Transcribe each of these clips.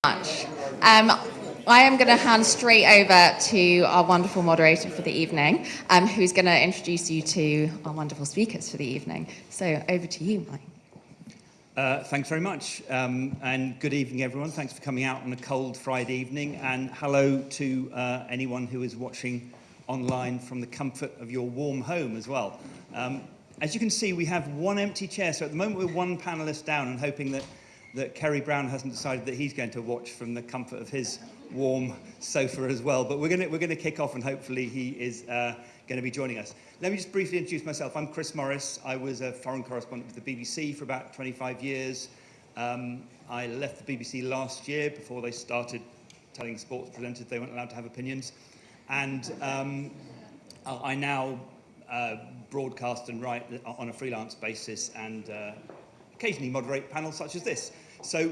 much. I am going to hand straight over to our wonderful moderator for the evening, who's going to introduce you to our wonderful speakers for the evening. So over to you, Mike. Thanks very much, and good evening, everyone. Thanks for coming out on a cold Friday evening, and hello to anyone who is watching online from the comfort of your warm home as well. As you can see, we have one empty chair, so at the moment we're one panellist down and hoping that Kerry Brown hasn't decided that he's going to watch from the comfort of his warm sofa as well. But we're going to kick off, and hopefully he is going to be joining us. Let me just briefly introduce myself. I'm Chris Morris. I was a foreign correspondent with the BBC for about 25 years. I left the BBC last year before they started telling sports presenters they weren't allowed to have opinions. And I now broadcast and write on a freelance basis and occasionally moderate panels such as this. So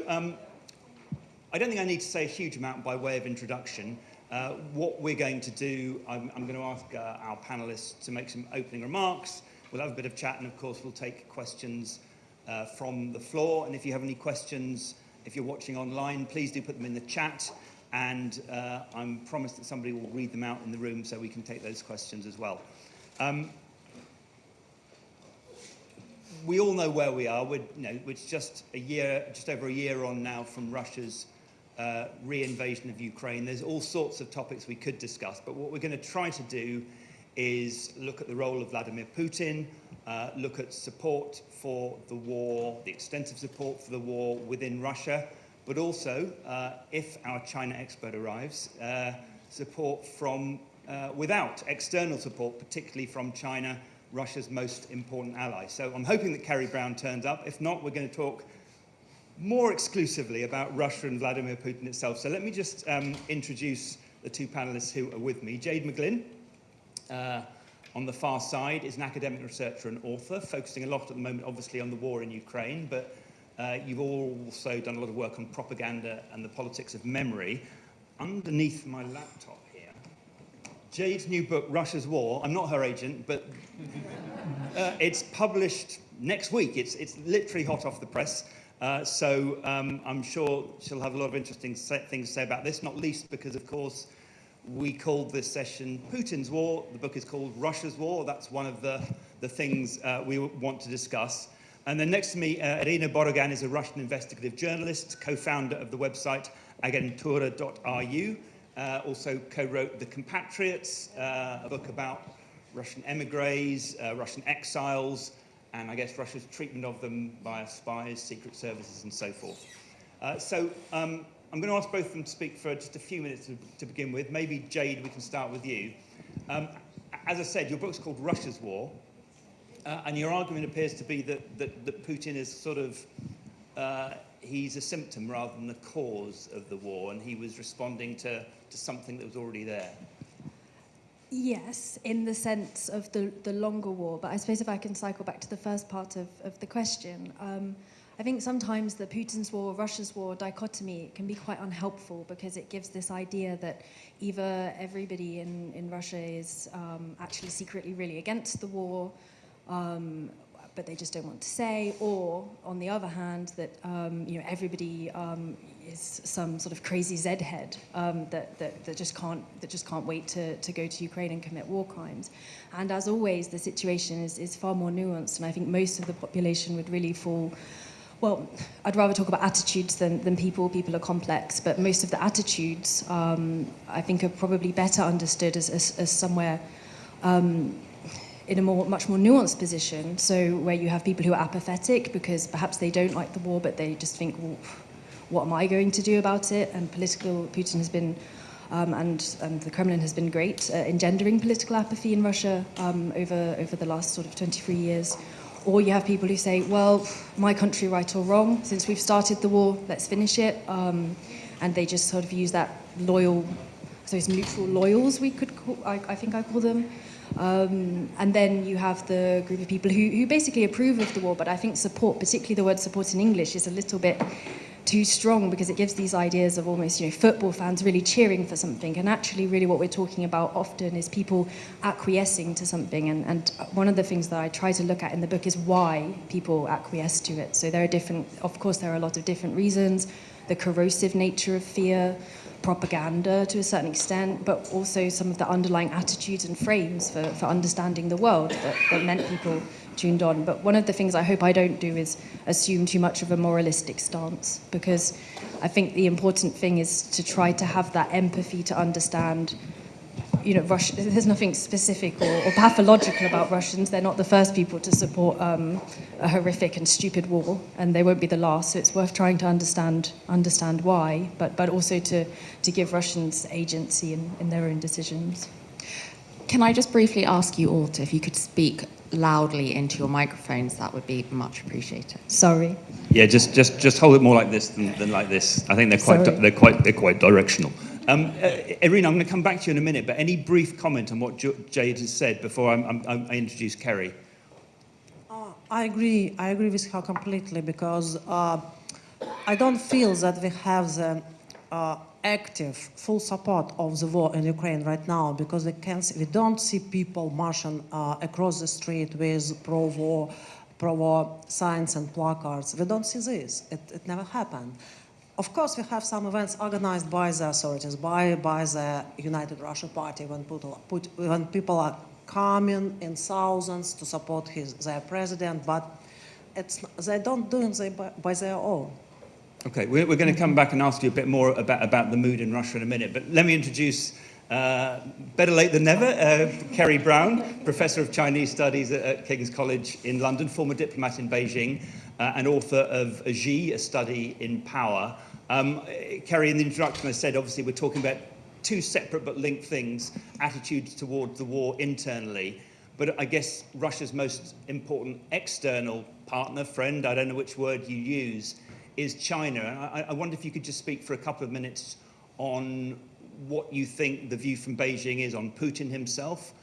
I don't think I need to say a huge amount by way of introduction. What we're going to do, I'm going to ask our panellists to make some opening remarks. We'll have a bit of chat, and of course we'll take questions from the floor. And if you have any questions, if you're watching online, please do put them in the chat. And I'm promised that somebody will read them out in the room so we can take those questions as well. We all know where we are. We're just over a year on now from Russia's re-invasion of Ukraine. There's all sorts of topics we could discuss, but what we're going to try to do is look at the role of Vladimir Putin, look at support for the war, the extensive support for the war within Russia, but also, if our China expert arrives, support from without external support, particularly from China, Russia's most important ally. So I'm hoping that Kerry Brown turns up. If not, we're going to talk more exclusively about Russia and Vladimir Putin itself. So let me just introduce the two panellists who are with me. Jade McGlynn, on the far side, is an academic researcher and author, focusing a lot at the moment, obviously, on the war in Ukraine, but you've also done a lot of work on propaganda and the politics of memory. Underneath my laptop here, Jade's new book, Russia's War. I'm not her agent, but it's published next week. It's literally hot off the press. So I'm sure she'll have a lot of interesting things to say about this, not least because, of course, we called this session Putin's War. The book is called Russia's War. That's one of the things we want to discuss. And then next to me, Irina Borogan is a Russian investigative journalist, co-founder of the website agentura.ru. Also co-wrote The Compatriots, a book about Russian emigres, Russian exiles, and I guess Russia's treatment of them by spies, secret services, and so forth. So I'm going to ask both of them to speak for just a few minutes to begin with. Maybe, Jade, we can start with you. As I said, your book's called Russia's War, and your argument appears to be that Putin is sort of, he's a symptom rather than the cause of the war, and he was responding to something that was already there. Yes, in the sense of the longer war, but I suppose if I can cycle back to the first part of the question, I think sometimes the Putin's war, Russia's war dichotomy can be quite unhelpful because it gives this idea that either everybody in Russia is actually secretly really against the war, but they just don't want to say, or on the other hand, that everybody is some sort of crazy Z-head that just can't wait to go to Ukraine and commit war crimes. And as always, the situation is far more nuanced, and I think most of the population would really fall. Well, I'd rather talk about attitudes than people. People are complex, but most of the attitudes, I think, are probably better understood as somewhere in a much more nuanced position. So where you have people who are apathetic because perhaps they don't like the war, but they just think, well, what am I going to do about it? And Putin has been, and the Kremlin has been great engendering political apathy in Russia over the last sort of 23 years. Or you have people who say, well, my country, right or wrong, since we've started the war, let's finish it. And they just sort of use that loyal, so it's neutral loyals, we could call, I think I call them. And then you have the group of people who basically approve of the war, but I think support, particularly the word support in English, is a little bit too strong because it gives these ideas of almost, football fans really cheering for something. And actually, really what we're talking about often is people acquiescing to something. And one of the things that I try to look at in the book is why people acquiesce to it. So there are of course, there are a lot of different reasons. the corrosive nature of fear, propaganda to a certain extent, but also some of the underlying attitudes and frames for understanding the world that meant people tuned on. But one of the things I hope I don't do is assume too much of a moralistic stance, because I think the important thing is to try to have that empathy to understand, Russia, there's nothing specific or pathological about Russians. They're not the first people to support a horrific and stupid war, and they won't be the last. So it's worth trying to understand why, but also to give Russians agency in their own decisions. Can I just briefly ask you all if you could speak loudly into your microphones? That would be much appreciated. Sorry. Yeah, just hold it more like this than like this. I think they're quite directional. Irina, I'm going to come back to you in a minute, but any brief comment on what Jade has said before I introduce Kerry? I agree with her completely, because I don't feel that we have the active, full support of the war in Ukraine right now, because we don't see people marching across the street with pro-war signs and placards. We don't see this. It never happened. Of course, we have some events organized by the authorities, by the United Russia Party, when people are coming in thousands to support their president, but they don't do it by their own. Okay, we're going to come back and ask you a bit more about the mood in Russia in a minute, but let me introduce, better late than never, Kerry Brown, Professor of Chinese Studies at King's College in London, former diplomat in Beijing, and author of Xi, A Study in Power. Kerry, in the introduction I said, obviously we're talking about two separate but linked things, attitudes towards the war internally, but I guess Russia's most important external partner, friend, I don't know which word you use, is China. And I wonder if you could just speak for a couple of minutes on what you think the view from Beijing is on Putin himself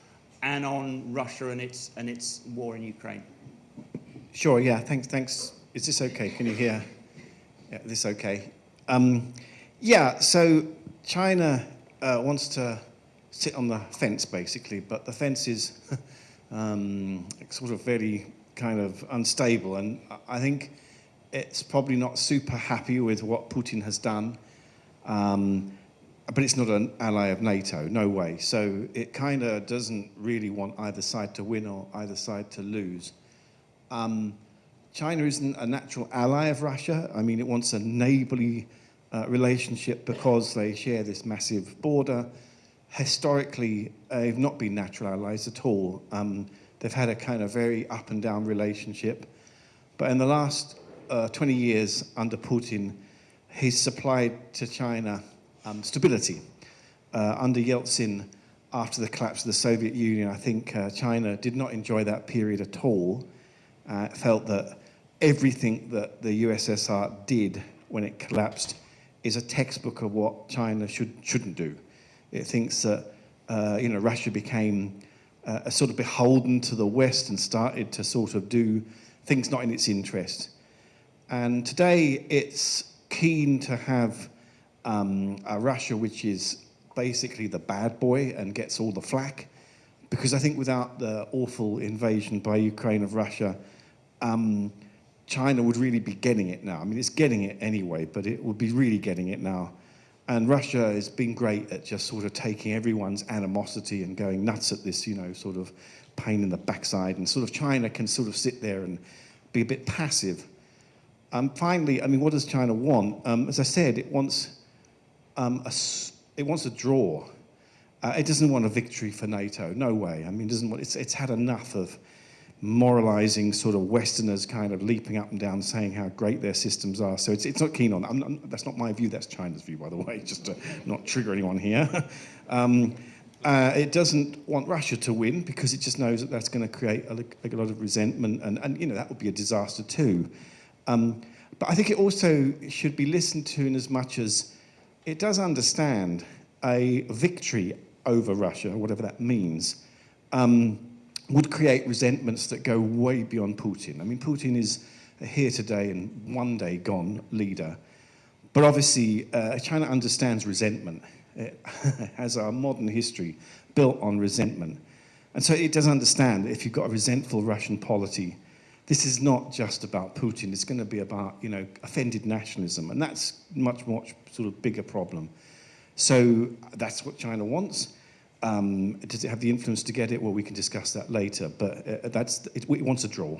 and on Russia and its war in Ukraine. Sure, yeah, thanks. Is this okay? Can you hear? Yeah, this okay? Yeah, so China wants to sit on the fence, basically, but the fence is sort of very kind of unstable, and I think it's probably not super happy with what Putin has done, but it's not an ally of NATO, no way. So it kind of doesn't really want either side to win or either side to lose. China isn't a natural ally of Russia. I mean, it wants a neighborly relationship because they share this massive border. Historically, they've not been natural allies at all. They've had a kind of very up and down relationship. But in the last 20 years under Putin, he's supplied to China stability. Under Yeltsin, after the collapse of the Soviet Union, I think China did not enjoy that period at all. It felt that everything that the USSR did when it collapsed is a textbook of what China shouldn't do. It thinks that Russia became a sort of beholden to the West and started to sort of do things not in its interest. And today it's keen to have a Russia which is basically the bad boy and gets all the flack, because I think without the awful invasion by Ukraine of Russia, China would really be getting it now. I mean, it's getting it anyway, but it would be really getting it now. And Russia has been great at just sort of taking everyone's animosity and going nuts at this, sort of pain in the backside. And sort of China can sort of sit there and be a bit passive. Finally, I mean, what does China want? As I said, it wants a draw. It doesn't want a victory for NATO. No way. I mean, it's had enough of moralizing sort of Westerners kind of leaping up and down saying how great their systems are. So it's not keen on that. That's not my view, that's China's view, by the way, just to not trigger anyone here. It doesn't want Russia to win because it just knows that that's going to create a lot of resentment and that would be a disaster too. But I think it also should be listened to in as much as it does understand a victory over Russia, whatever that means, would create resentments that go way beyond Putin. I mean, Putin is a here today and one day gone leader. But obviously, China understands resentment. It has our modern history built on resentment. And so it does understand that if you've got a resentful Russian polity, this is not just about Putin. It's going to be about, you know, offended nationalism, and that's much sort of bigger problem. So that's what China wants. Does it have the influence to get it? Well, we can discuss that later, but it wants a draw.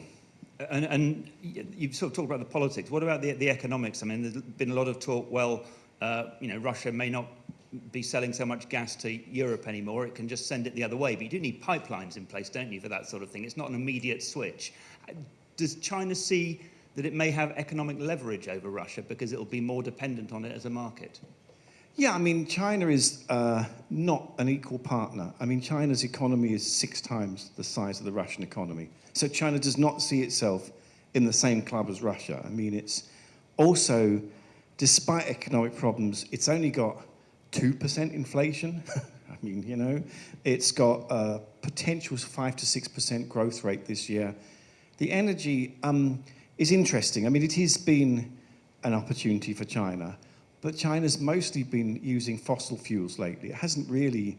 And you've sort of talked about the politics. What about the economics? I mean, there's been a lot of talk, well, you know, Russia may not be selling so much gas to Europe anymore. It can just send it the other way. But you do need pipelines in place, don't you, for that sort of thing? It's not an immediate switch. Does China see that it may have economic leverage over Russia because it'll be more dependent on it as a market? Yeah, I mean, China is not an equal partner. I mean, China's economy is 6 times the size of the Russian economy. So China does not see itself in the same club as Russia. I mean, it's also, despite economic problems, it's only got 2% inflation. I mean, you know, it's got a potential 5 to 6% growth rate this year. The energy is interesting. I mean, it has been an opportunity for China, but China's mostly been using fossil fuels lately. It hasn't really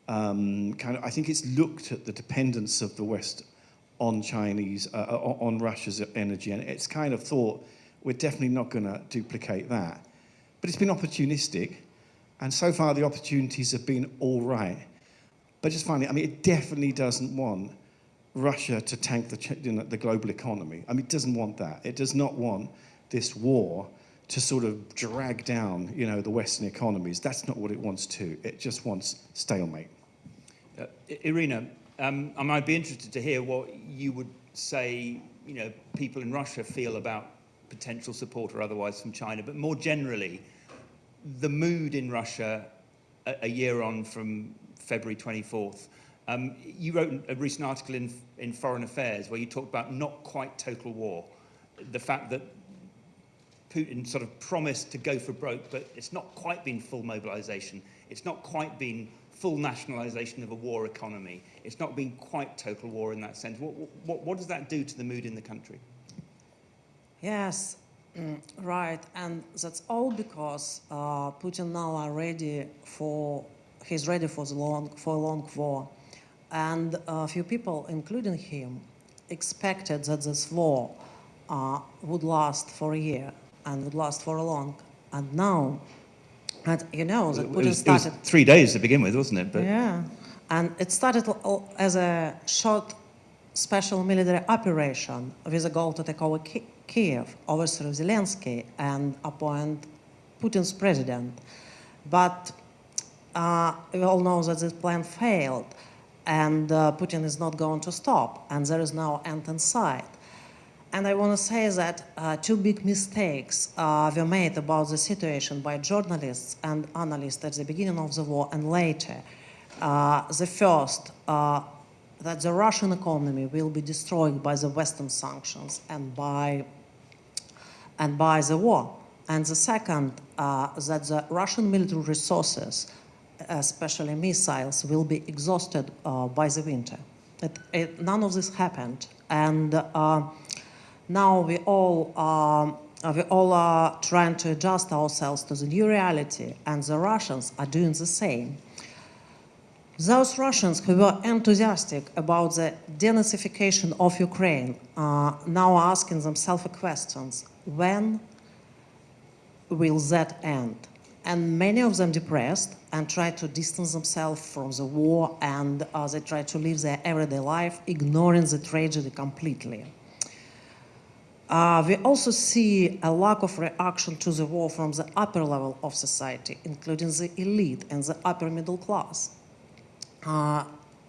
I think it's looked at the dependence of the West on on Russia's energy, and it's kind of thought, we're definitely not going to duplicate that. But it's been opportunistic, and so far the opportunities have been all right. But just finally, I mean, it definitely doesn't want Russia to tank the global economy. I mean, it doesn't want that. It does not want this war to sort of drag down, you know, the Western economies. That's not what it wants to. It just wants stalemate. Irina, I might be interested to hear what you would say, you know, people in Russia feel about potential support or otherwise from China, but more generally, the mood in Russia a year on from February 24th. You wrote a recent article in Foreign Affairs where you talked about not quite total war, the fact that Putin sort of promised to go for broke, but it's not quite been full mobilization. It's not quite been full nationalization of a war economy. It's not been quite total war in that sense. What does that do to the mood in the country? Yes, right, and that's all because Putin now are ready he's ready for a long war, and a few people, including him, expected that this war would last for a year and would last for a long. And now, and you know that Putin started. It was 3 days to begin with, wasn't it? But yeah, and it started as a short special military operation with a goal to take over Kiev, overthrow Zelensky, and appoint Putin's president. But we all know that this plan failed, and Putin is not going to stop, and there is no end in sight. And I want to say that 2 big mistakes were made about the situation by journalists and analysts at the beginning of the war and later. The first, that the Russian economy will be destroyed by the Western sanctions and by the war. And the second, that the Russian military resources, especially missiles, will be exhausted by the winter. None of this happened, and now we all are trying to adjust ourselves to the new reality, and the Russians are doing the same. Those Russians who were enthusiastic about the denazification of Ukraine now are asking themselves questions: when will that end? And many of them depressed and try to distance themselves from the war, and they try to live their everyday life, ignoring the tragedy completely. We also see a lack of reaction to the war from the upper level of society, including the elite and the upper middle class.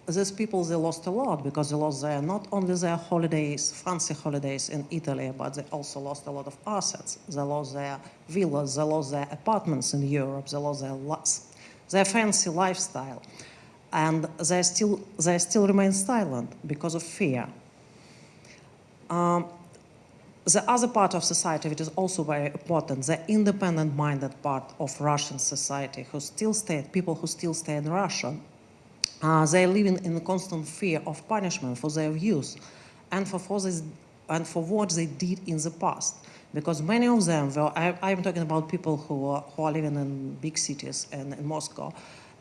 These people, they lost a lot because they lost not only their holidays, fancy holidays in Italy, but they also lost a lot of assets. They lost their villas, they lost their apartments in Europe, they lost their fancy lifestyle. And they still remain silent because of fear. The other part of society, which is also very important, the independent-minded part of Russian society, people who still stay in Russia, they're living in constant fear of punishment for their views and for what they did in the past. Because many of them, I'm talking about people who are living in big cities and in Moscow,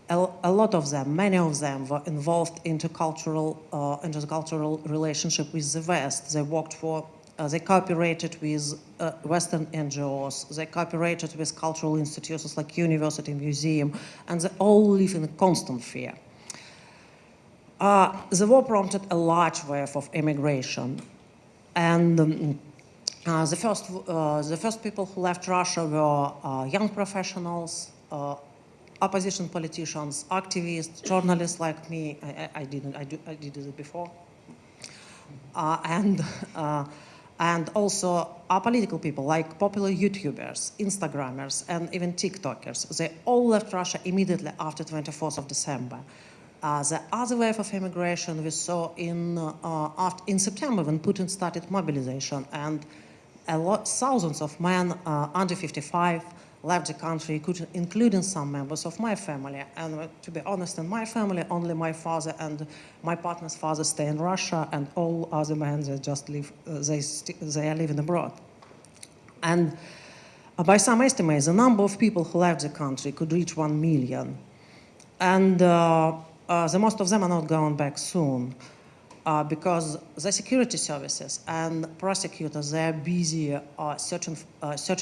a lot of them, many of them, were involved into the cultural relationship with the West. They worked for, they cooperated with Western NGOs, they cooperated with cultural institutions like university, museum, and they all live in constant fear. The war prompted a large wave of immigration, and the first people who left Russia were young professionals, opposition politicians, activists, journalists like me. I did it before, and also political people like popular YouTubers, Instagrammers, and even TikTokers. They all left Russia immediately after 24th of December. The other wave of immigration we saw in September when Putin started mobilization, and thousands of men under 55 left the country, including some members of my family. And to be honest, in my family, only my father and my partner's father stay in Russia, and all other men, they just live, they are living abroad. And by some estimates, the number of people who left the country could reach 1 million. And the most of them are not going back soon. Because the security services and prosecutors, they are busy searching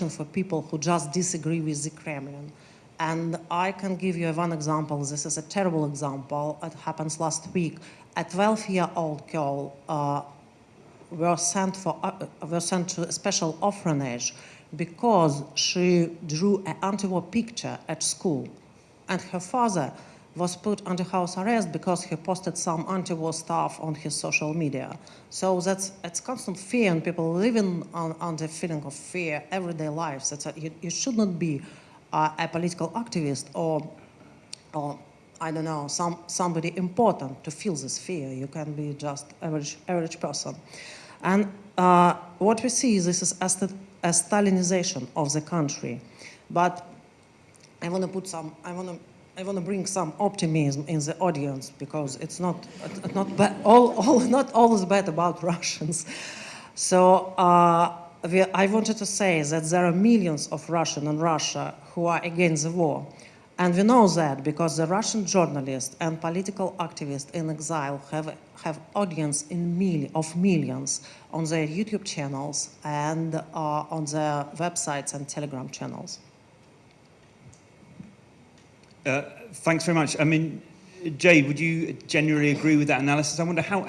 for people who just disagree with the Kremlin. And I can give you one example. This is a terrible example. It happens last week. A 12-year-old girl was sent to a special orphanage because she drew an anti-war picture at school. And her father was put under house arrest because he posted some anti-war stuff on his social media. So it's constant fear, and people living under feeling of fear everyday lives. You should not be a political activist or I don't know, somebody important to feel this fear. You can be just average person. And what we see is this is a Stalinization of the country. But I want to bring some optimism in the audience, because it's not always bad about Russians. So I wanted to say that there are millions of Russians in Russia who are against the war. And we know that because the Russian journalists and political activists in exile have audience of millions on their YouTube channels and on their websites and Telegram channels. Thanks very much. I mean, Jade, would you genuinely agree with that analysis? I wonder how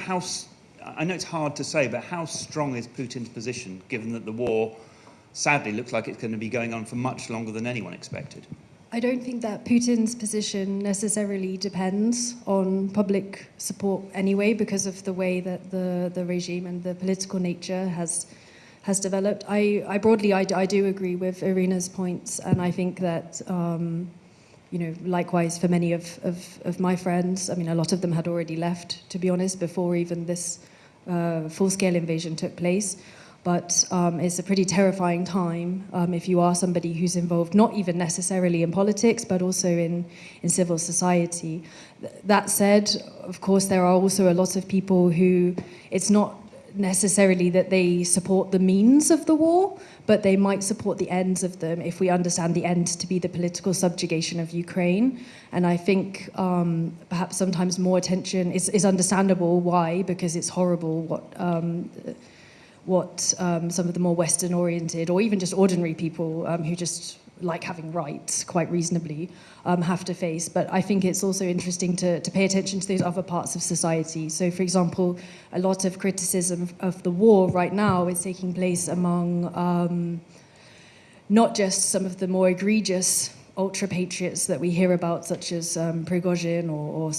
I know it's hard to say, but how strong is Putin's position, given that the war, sadly, looks like it's going to be going on for much longer than anyone expected? I don't think that Putin's position necessarily depends on public support anyway, because of the way that the regime and the political nature has developed. I broadly do agree with Irina's points, and I think that likewise for many of my friends, I mean, a lot of them had already left, to be honest, before even this full-scale invasion took place. But it's a pretty terrifying time if you are somebody who's involved, not even necessarily in politics, but also in civil society. That said, of course, there are also a lot of people who, it's not necessarily that they support the means of the war, but they might support the ends of them if we understand the end to be the political subjugation of Ukraine. And I think perhaps sometimes more attention is understandable. Why? Because it's horrible what some of the more Western-oriented or even just ordinary people who just like having rights quite reasonably have to face. But I think it's also interesting to pay attention to those other parts of society. So, for example, a lot of criticism of the war right now is taking place among not just some of the more egregious ultra-patriots that we hear about, such as Prigozhin or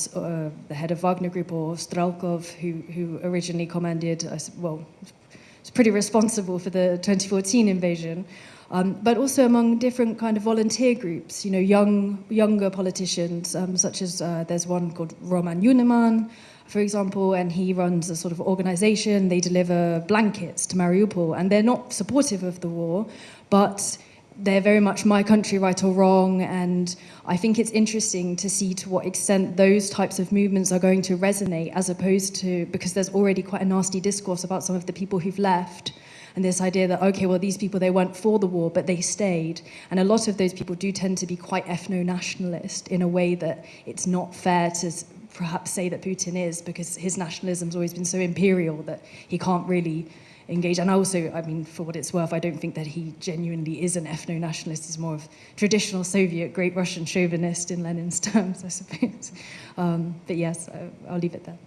the head of Wagner Group, or Strelkov, who originally commanded, it's pretty responsible for the 2014 invasion. But also among different kind of volunteer groups, younger politicians, such as there's one called Roman Yuneman, for example, and he runs a sort of organization. They deliver blankets to Mariupol, and they're not supportive of the war, but they're very much my country, right or wrong. And I think it's interesting to see to what extent those types of movements are going to resonate, as opposed to, because there's already quite a nasty discourse about some of the people who've left. and this idea that, okay, well, these people, they weren't for the war, but they stayed. And a lot of those people do tend to be quite ethno-nationalist in a way that it's not fair to perhaps say that Putin is, because his nationalism's always been so imperial that he can't really engage. And also, I mean, for what it's worth, I don't think that he genuinely is an ethno-nationalist. He's more of traditional Soviet, great Russian chauvinist in Lenin's terms, I suppose. But yes, I'll leave it there.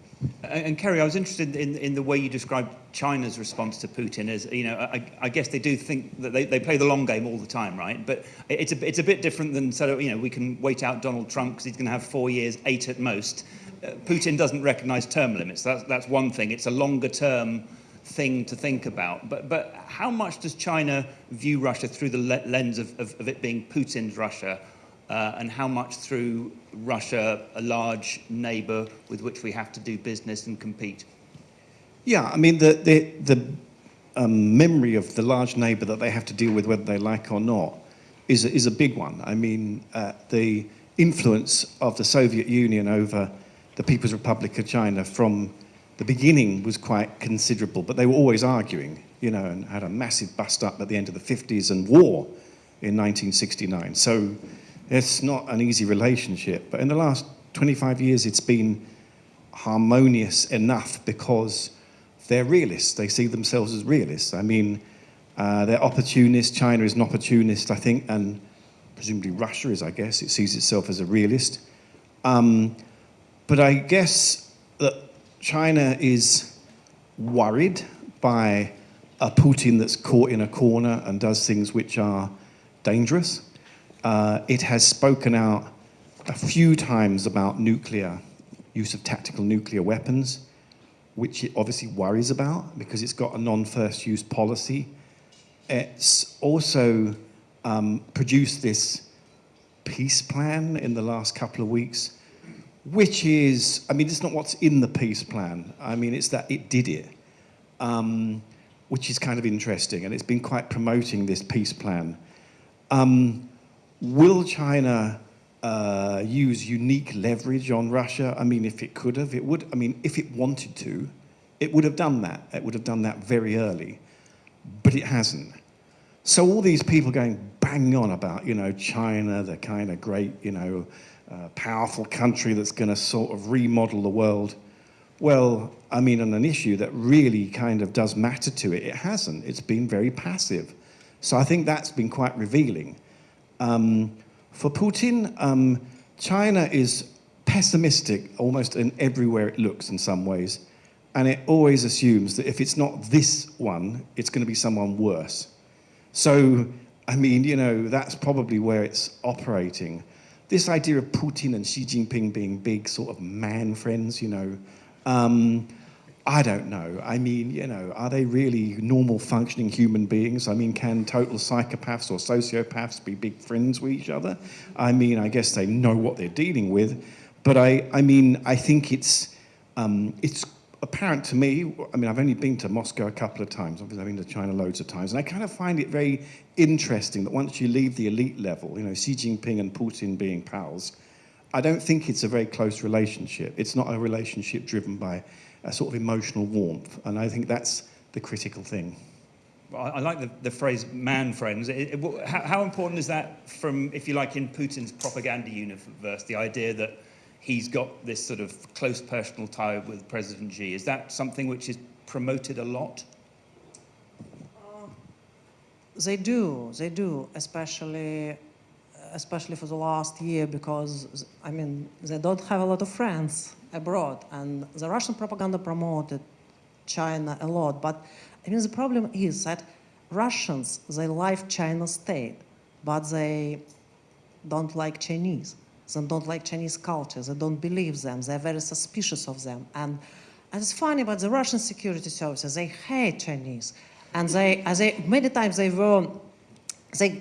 And Kerry, I was interested in the way you described China's response to Putin. As you know, I guess they do think that they play the long game all the time, right? But it's a bit different than sort of, you know, we can wait out Donald Trump because he's going to have 4 years, 8 at most. Putin doesn't recognise term limits. That's one thing. It's a longer term thing to think about. But how much does China view Russia through the lens of it being Putin's Russia, and how much through Russia, a large neighbour with which we have to do business and compete? Yeah, I mean, the memory of the large neighbour that they have to deal with, whether they like or not, is a big one. I mean, the influence of the Soviet Union over the People's Republic of China from the beginning was quite considerable, but they were always arguing, you know, and had a massive bust up at the end of the 50s and war in 1969. So it's not an easy relationship. But in the last 25 years, it's been harmonious enough because they're realists. They see themselves as realists. I mean, they're opportunists. China is an opportunist, I think, and presumably Russia is, I guess. It sees itself as a realist. But I guess that China is worried by a Putin that's caught in a corner and does things which are dangerous. It has spoken out a few times about use of tactical nuclear weapons, which it obviously worries about because it's got a non-first use policy. It's also produced this peace plan in the last couple of weeks, which is, I mean, it's not what's in the peace plan. I mean, it's that it did it, which is kind of interesting, and it's been quite promoting this peace plan. Will China use unique leverage on Russia? I mean, if it could have, it would. I mean, if it wanted to, it would have done that. It would have done that very early, but it hasn't. So all these people going bang on about, you know, China, the kind of great, you know, powerful country that's going to sort of remodel the world. Well, I mean, on an issue that really kind of does matter to it, it hasn't. It's been very passive. So I think that's been quite revealing. For Putin, China is pessimistic almost in everywhere it looks in some ways. And it always assumes that if it's not this one, it's going to be someone worse. So, I mean, you know, that's probably where it's operating. This idea of Putin and Xi Jinping being big sort of man friends, you know, I don't know. I mean, you know, are they really normal functioning human beings? I mean, can total psychopaths or sociopaths be big friends with each other? I mean, I guess they know what they're dealing with. But I mean, I think it's apparent to me. I mean, I've only been to Moscow a couple of times. Obviously, I've been to China loads of times. And I kind of find it very interesting that once you leave the elite level, you know, Xi Jinping and Putin being pals, I don't think it's a very close relationship. It's not a relationship driven by a sort of emotional warmth. And I think that's the critical thing. Well, I like the phrase man friends. How important is that from, if you like, in Putin's propaganda universe, the idea that he's got this sort of close personal tie with President Xi? Is that something which is promoted a lot? They do, especially for the last year, because, I mean, they don't have a lot of friends abroad, and the Russian propaganda promoted China a lot. But, I mean, the problem is that Russians, they like China's state, but they don't like Chinese. They don't like Chinese culture. They don't believe them. They're very suspicious of them. And it's funny, but the Russian security services, they hate Chinese. And many times they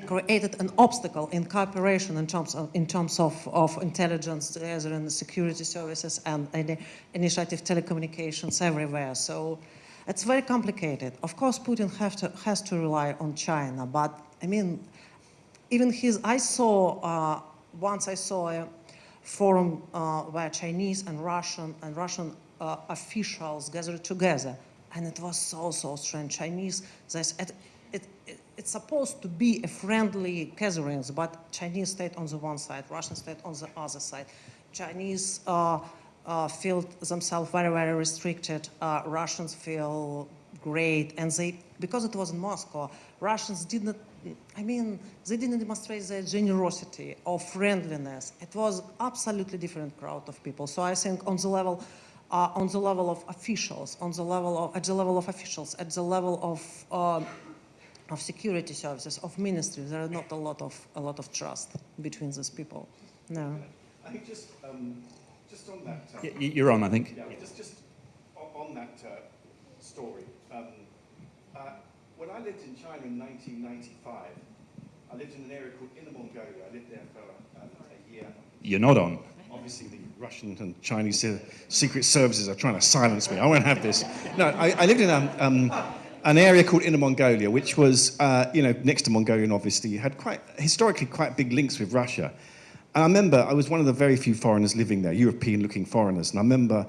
created an obstacle in cooperation in terms of intelligence together and the security services and initiative telecommunications everywhere. So it's very complicated. Of course, Putin has to rely on China, but I mean, even once I saw a forum where Chinese and Russian officials gathered together and it was so strange. Chinese, it's supposed to be a friendly gatherings, but Chinese stayed on the one side, Russian stayed on the other side. Chinese feel themselves very restricted. Russians feel great, and because it was in Moscow, Russians didn't demonstrate their generosity or friendliness. It was absolutely different crowd of people. So I think at the level of officials, at the level of security services, of ministries, there is not a lot of trust between these people. No. I think just on that. You're on, I think. Yeah, just on that story. When I lived in China in 1995, I lived in an area called Inner Mongolia. I lived there for a year. You're not on. Obviously, the Russian and Chinese secret services are trying to silence me. I won't have this. No, I lived in an area called Inner Mongolia, which was, next to Mongolia, and obviously had historically quite big links with Russia. And I remember I was one of the very few foreigners living there, European-looking foreigners. And I remember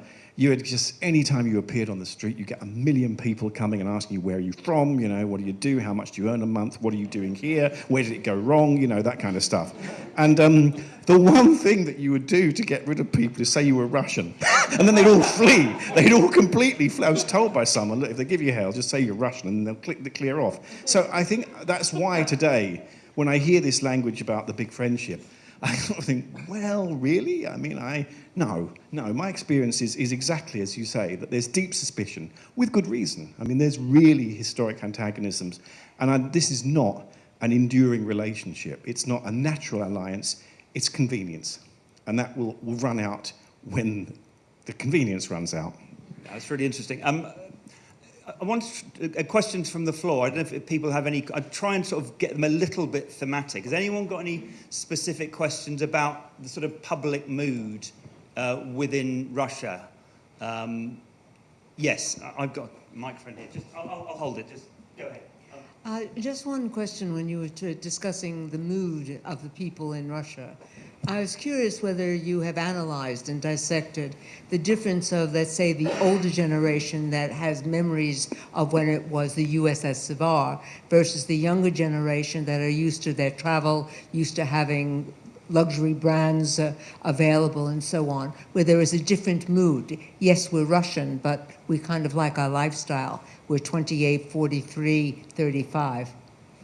any time you appeared on the street, you get 1 million people coming and asking you, where are you from? What do you do? How much do you earn a month? What are you doing here? Where did it go wrong? That kind of stuff. And the one thing that you would do to get rid of people is say you were Russian. And then they'd all flee. They'd all completely flee. I was told by someone, look, if they give you hell, just say you're Russian and they'll clear off. So I think that's why today, when I hear this language about the big friendship, I sort of think, well, really? No. My experience is exactly as you say, that there's deep suspicion, with good reason. There's really historic antagonisms. And this is not an enduring relationship. It's not a natural alliance. It's convenience. And that will run out when the convenience runs out. That's really interesting. I want questions from the floor. I don't know if people have any. I try and sort of get them a little bit thematic. Has anyone got any specific questions about the sort of public mood within Russia? Yes, I've got a microphone here. I'll hold it. Just go ahead. Just one question when you were discussing the mood of the people in Russia. I was curious whether you have analyzed and dissected the difference of, let's say, the older generation that has memories of when it was the USSR versus the younger generation that are used to their travel, used to having luxury brands available and so on, where there is a different mood. Yes, we're Russian, but we kind of like our lifestyle. We're 28, 43, 35.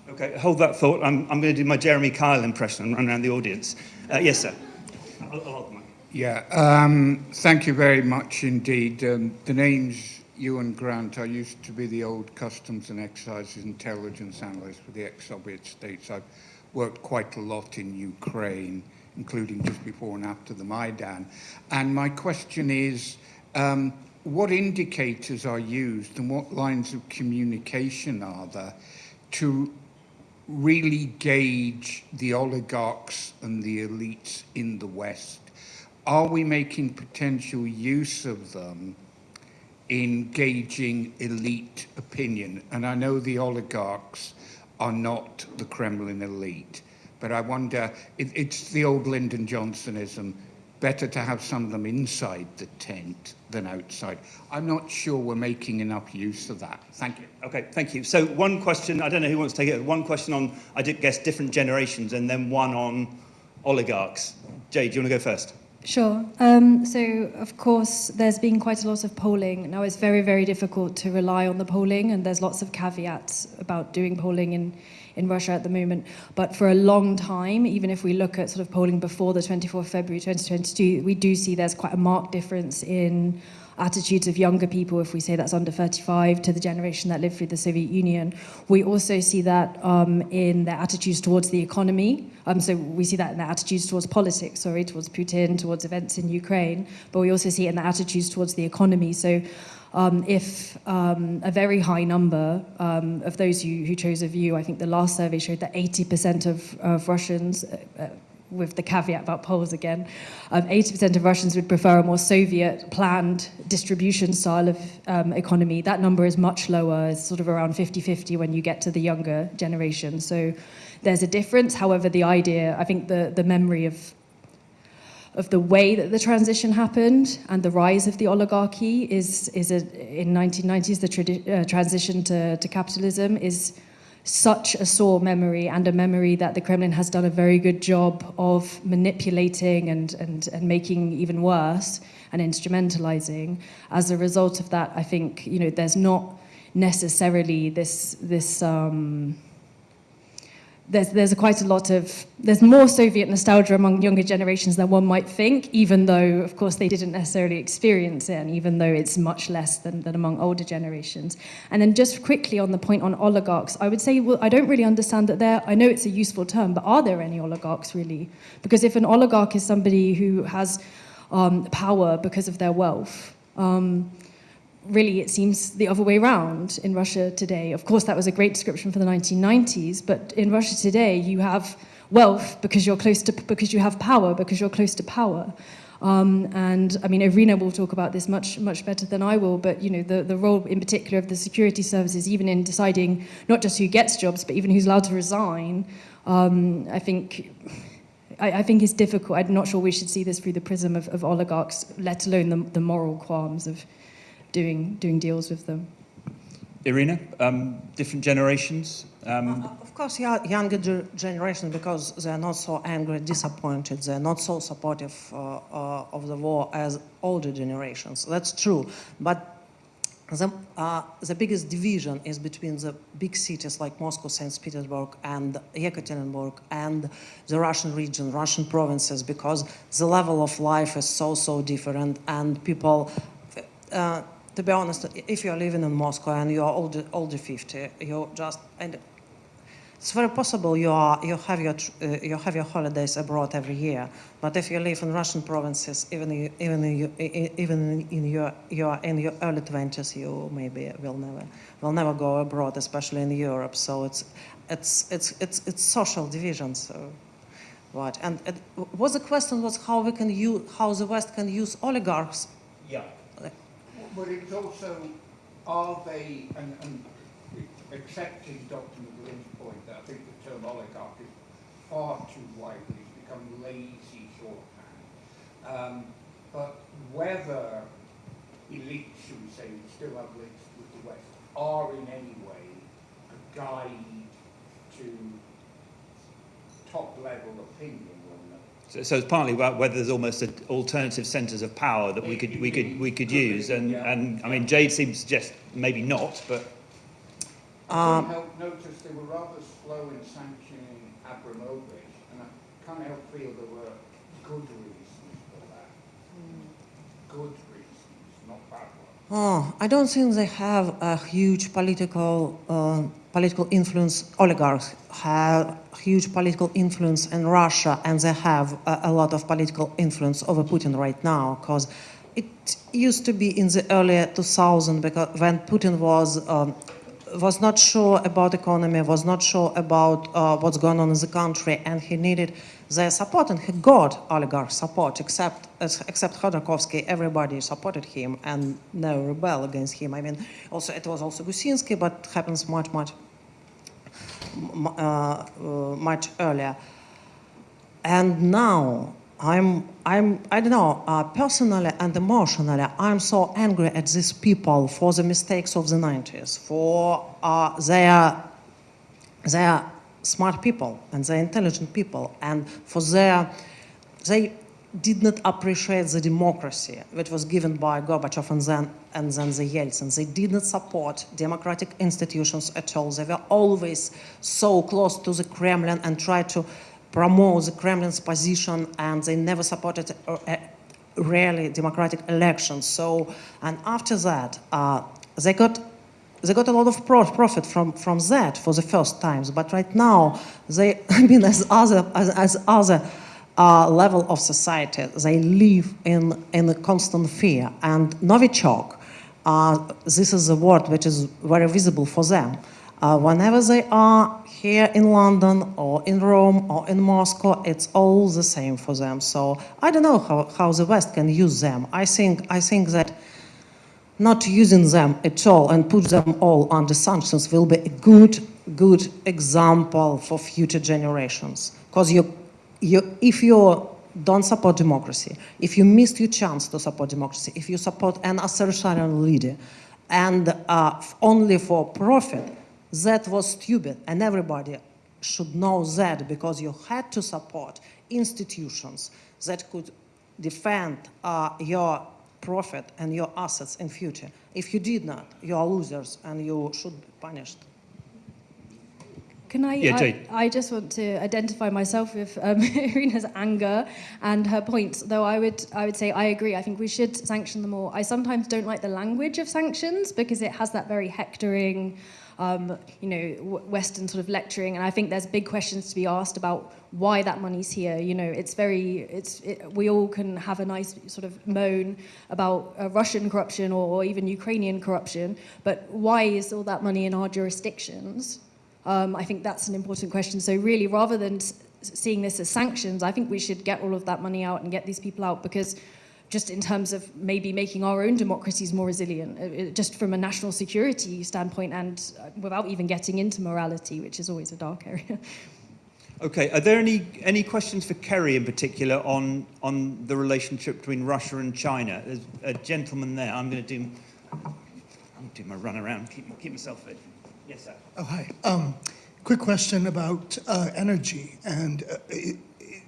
Okay, hold that thought. I'm going to do my Jeremy Kyle impression and run around the audience. Yes, sir. I'll hold the mic. Yeah, thank you very much indeed. The name's Ewan Grant. I used to be the old Customs and Excise Intelligence Analyst for the ex-Soviet states. I've worked quite a lot in Ukraine, including just before and after the Maidan. And my question is, what indicators are used and what lines of communication are there to really gauge the oligarchs and the elites in the West? Are we making potential use of them in gauging elite opinion? And I know the oligarchs are not the Kremlin elite, but I wonder, it's the old Lyndon Johnsonism, better to have some of them inside the tent than outside. I'm not sure we're making enough use of that. Thank you. Okay, thank you. So one question, I don't know who wants to take it, one question on, I did guess, different generations, and then one on oligarchs. Jade, do you want to go first? Sure. So, of course, there's been quite a lot of polling. Now, it's very, very difficult to rely on the polling, and there's lots of caveats about doing polling in Russia at the moment. But for a long time, even if we look at sort of polling before the 24th February 2022, we do see there's quite a marked difference in attitudes of younger people, if we say that's under 35, to the generation that lived through the Soviet Union. We also see that in their attitudes towards the economy. So we see that in their attitudes towards politics, towards Putin, towards events in Ukraine. But we also see it in their attitudes towards the economy. So if a very high number of those who chose a view, I think the last survey showed that 80% of Russians, with the caveat about polls again, 80% of Russians would prefer a more Soviet planned distribution style of economy. That number is much lower, it's sort of around 50-50 when you get to the younger generation. So there's a difference. However, the idea, I think the memory of the way that the transition happened and the rise of the oligarchy in 1990s, the transition to capitalism is such a sore memory, and a memory that the Kremlin has done a very good job of manipulating and making even worse and instrumentalizing. As a result of that, I think, there's not necessarily there's quite a lot of, there's more Soviet nostalgia among younger generations than one might think, even though, of course, they didn't necessarily experience it, and even though it's much less than among older generations. And then just quickly on the point on oligarchs, I would say, well, I don't really understand that I know it's a useful term, but are there any oligarchs really? Because if an oligarch is somebody who has power because of their wealth, really, it seems the other way around in Russia today. Of course, that was a great description for the 1990s, but in Russia today, you have wealth because you have power, because you're close to power. And I mean, Irina will talk about this much better than I will, but the role in particular of the security services, even in deciding not just who gets jobs, but even who's allowed to resign, I think it's difficult. I'm not sure we should see this through the prism of oligarchs, let alone the moral qualms of doing deals with them. Irina, different generations? Of course, younger generation, because they're not so angry, disappointed, they're not so supportive of the war as older generations. That's true. But the biggest division is between the big cities like Moscow, St. Petersburg, and Yekaterinburg, and the Russian region, Russian provinces, because the level of life is so different, and people... to be honest, if you're living in Moscow and you're older 50, and it's very possible you have your holidays abroad every year. But if you live in Russian provinces, even in your early 20s, you maybe will never go abroad, especially in Europe. So it's social division. So what? And the question was how the West can use oligarchs. Yeah. But it's also, are they, and accepting Dr. McGlynn's point that I think the term oligarch is far too widely, it's become lazy shorthand. But whether elites, should we say, still have links with the West, are in any way a guide to top-level opinion. So it's partly about whether there's almost alternative centres of power that we could use, and I mean Jade seems to suggest maybe not, but I can't help notice they were rather slow in sanctioning Abramovich, and I can't help feel there were good reasons for that. Good reasons, not bad ones. I don't think they have a huge political influence. Oligarchs have huge political influence in Russia, and they have a lot of political influence over Putin right now, because it used to be in the early 2000s, because when Putin was not sure about economy, was not sure about what's going on in the country, and he needed their support, and he got oligarch support, except Khodorkovsky. Everybody supported him and no rebel against him. I mean, also it was also Gusinsky, but happens much earlier. And now I don't know, personally and emotionally, I'm so angry at these people for the mistakes of the 90s, for their smart people and they're intelligent people, and for they did not appreciate the democracy which was given by Gorbachev and then the Yeltsin. They did not support democratic institutions at all. They were always so close to the Kremlin and tried to promote the Kremlin's position, and they never supported really democratic elections. So, and after that, they got a lot of profit from that for the first times. But right now, they, I mean, as other level of society, they live in a constant fear. And Novichok, this is a word which is very visible for them. Whenever they are here in London or in Rome or in Moscow, it's all the same for them. So I don't know how the West can use them. I think that not using them at all and put them all under sanctions will be a good example for future generations. Because if you're don't support democracy, if you missed your chance to support democracy, if you support an authoritarian leader and only for profit, that was stupid, and everybody should know that, because you had to support institutions that could defend your profit and your assets in future. If you did not, you are losers and you should be punished. Can I, Yeah, Jade. I just want to identify myself with Irina's anger and her points, though I would say I agree. I think we should sanction them all. I sometimes don't like the language of sanctions because it has that very hectoring, Western sort of lecturing, and I think there's big questions to be asked about why that money's here. We all can have a nice sort of moan about Russian corruption or even Ukrainian corruption, but why is all that money in our jurisdictions? I think that's an important question. So really, rather than seeing this as sanctions, I think we should get all of that money out and get these people out, because just in terms of maybe making our own democracies more resilient, just from a national security standpoint, and without even getting into morality, which is always a dark area. Okay, are there any questions for Kerry in particular on the relationship between Russia and China? There's a gentleman there. I'm going to do my run around, keep myself fit. Yes, sir. Oh, hi. Quick question about energy. And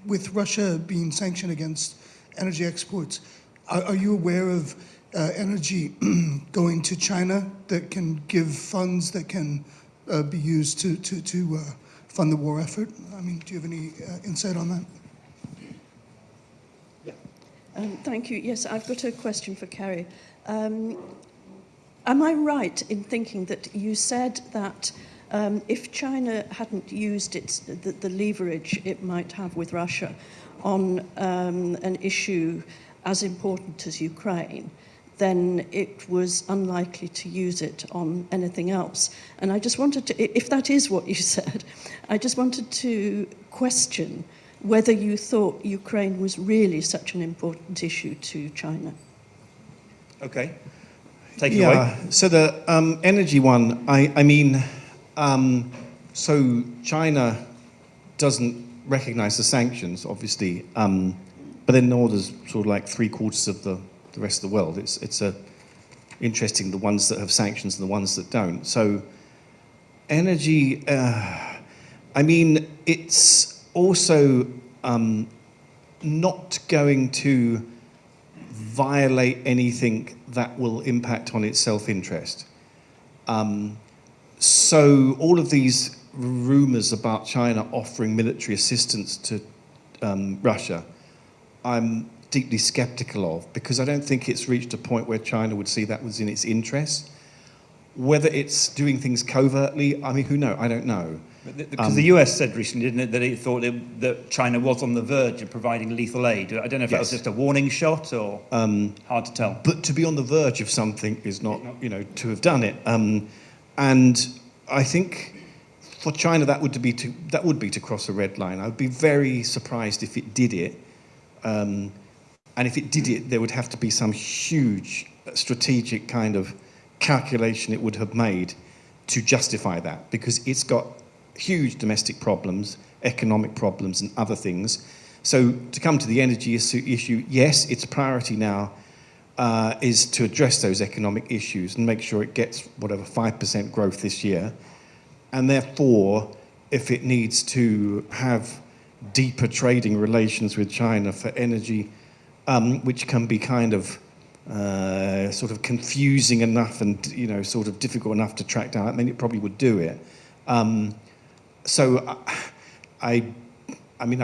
with Russia being sanctioned against energy exports, are you aware of energy going to China that can give funds that can be used to fund the war effort? I mean, do you have any insight on that? Yeah. Thank you. Yes, I've got a question for Kerry. Am I right in thinking that you said that if China hadn't used the leverage it might have with Russia on an issue as important as Ukraine, then it was unlikely to use it on anything else? And I just wanted to, if that is what you said, I just wanted to question whether you thought Ukraine was really such an important issue to China. Okay. Take it away. So the energy one, so China doesn't recognize the sanctions, obviously, but then nor does sort of like 3/4 of the rest of the world. It's interesting, the ones that have sanctions and the ones that don't. So energy, it's also not going to violate anything that will impact on its self-interest. So all of these rumors about China offering military assistance to Russia, I'm deeply skeptical of, because I don't think it's reached a point where China would see that was in its interest. Whether it's doing things covertly, who knows? I don't know. Because the US said recently, didn't it, that it thought that China was on the verge of providing lethal aid. I don't know if that was just a warning shot or hard to tell. But to be on the verge of something is not, to have done it. And I think for China that would be to cross a red line. I would be very surprised if it did it. And if it did it, there would have to be some huge strategic kind of calculation it would have made to justify that, because it's got huge domestic problems, economic problems and other things. So to come to the energy issue, yes, its priority now is to address those economic issues and make sure it gets 5% growth this year. And therefore, if it needs to have deeper trading relations with China for energy, which can be kind of sort of confusing enough and sort of difficult enough to track down, it probably would do it. So I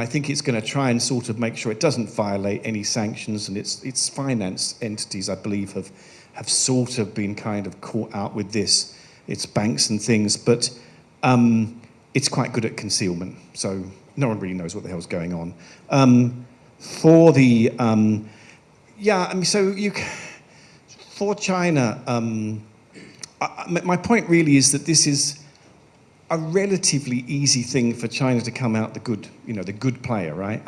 think it's going to try and sort of make sure it doesn't violate any sanctions, and its finance entities, I believe, have sort of been kind of caught out with this, its banks and things, but it's quite good at concealment, so no one really knows what the hell's going on. For China, my point really is that this is a relatively easy thing for China to come out the good player, right?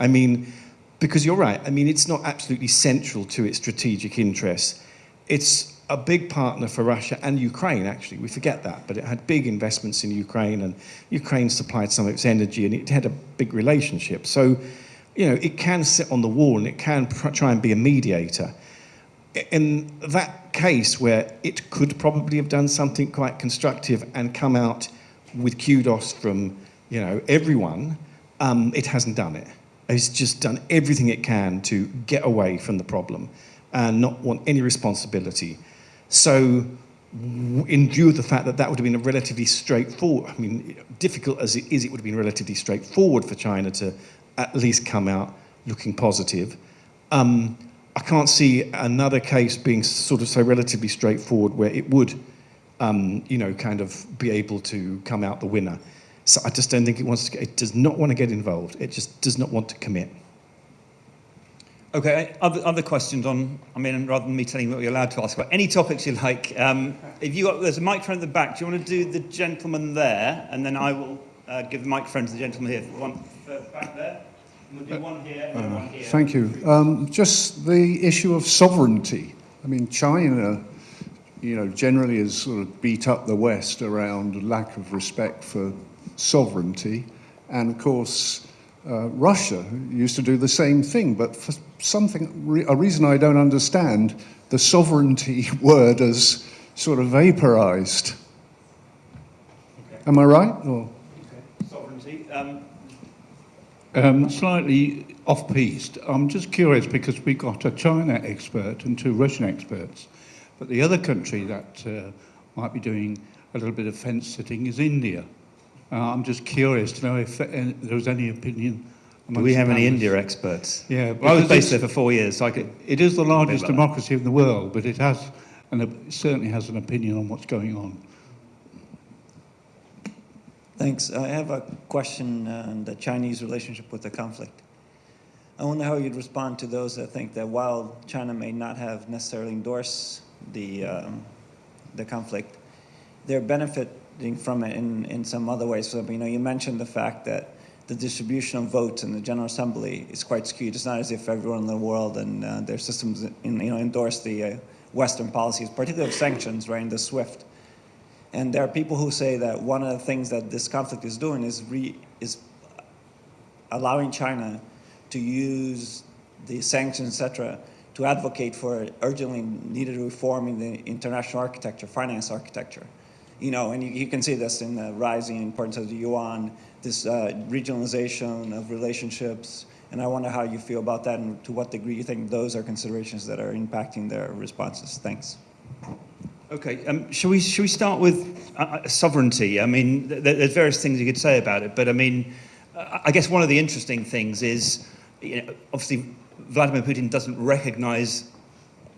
Because you're right. It's not absolutely central to its strategic interests. It's a big partner for Russia and Ukraine, actually. We forget that, but it had big investments in Ukraine, and Ukraine supplied some of its energy, and it had a big relationship. So you know, it can sit on the wall and it can try and be a mediator. In that case where it could probably have done something quite constructive and come out with kudos from, you know, everyone, it hasn't done it. It's just done everything it can to get away from the problem and not want any responsibility. So in view of the fact that that would have been a relatively straightforward, I mean, difficult as it is, it would have been relatively straightforward for China to at least come out looking positive. I can't see another case being sort of so relatively straightforward where it would, you know, kind of be able to come out the winner. So I just don't think it does not want to get involved. It just does not want to commit. Okay, other questions on, I mean, rather than me telling you what you're allowed to ask about, any topics you like. There's a microphone at the back. Do you want to do the gentleman there? And then I will give the microphone to the gentleman here. One back there. And we'll do one here and one here. Thank you. Just the issue of sovereignty. I mean, China, you know, generally has sort of beat up the West around lack of respect for sovereignty. And of course, Russia used to do the same thing, but for a reason I don't understand, the sovereignty word has sort of vaporized. Okay. Am I right? Or? Okay. Sovereignty. Slightly off-piste. I'm just curious because we got a China expert and 2 Russian experts, but the other country that might be doing a little bit of fence-sitting is India. I'm just curious to know if there was any opinion. Do we have any India experts? Yeah, well, I was based there for 4 years, so I could. It is the largest democracy in the world, but it has, and it certainly has an opinion on what's going on. Thanks. I have a question on the Chinese relationship with the conflict. I wonder how you'd respond to those that think that while China may not have necessarily endorsed the conflict, they're benefiting from it in some other ways. So, you know, you mentioned the fact that the distribution of votes in the General Assembly is quite skewed. It's not as if everyone in the world and their systems, endorse the Western policies, particularly of sanctions, right, and the SWIFT. And there are people who say that one of the things that this conflict is doing is allowing China to use the sanctions, etc., to advocate for urgently needed reform in the international architecture, finance architecture. You know, and you can see this in the rising importance of the yuan, this regionalization of relationships, and I wonder how you feel about that and to what degree you think those are considerations that are impacting their responses. Thanks. Okay, shall we start with sovereignty? I mean, there's various things you could say about it, but I mean, I guess one of the interesting things is, you know, obviously Vladimir Putin doesn't recognize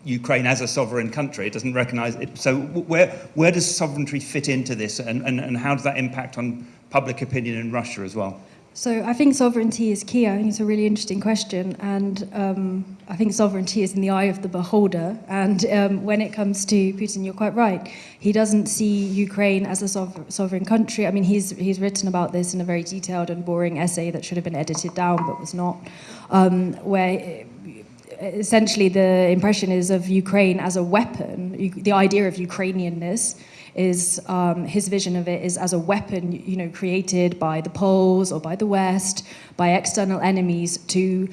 Ukraine as a sovereign country. It doesn't recognize it. So where does sovereignty fit into this, and how does that impact on public opinion in Russia as well? So I think sovereignty is key. I think it's a really interesting question, and I think sovereignty is in the eye of the beholder. And when it comes to Putin, you're quite right. He doesn't see Ukraine as a sovereign country. I mean, he's written about this in a very detailed and boring essay that should have been edited down, but was not, where essentially the impression is of Ukraine as a weapon. The idea of Ukrainianness is his vision of it is as a weapon, you know, created by the Poles or by the West, by external enemies to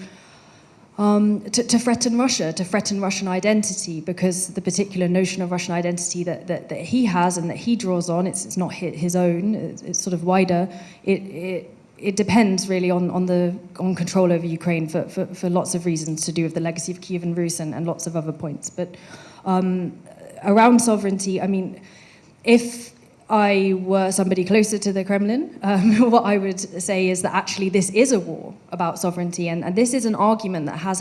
threaten Russia, to threaten Russian identity, because the particular notion of Russian identity that he has and that he draws on, it's not his own, it's sort of wider. It depends really on control over Ukraine for lots of reasons to do with the legacy of Kievan Rus and lots of other points. But around sovereignty, I mean, if I were somebody closer to the Kremlin, what I would say is that actually this is a war about sovereignty, and this is an argument that does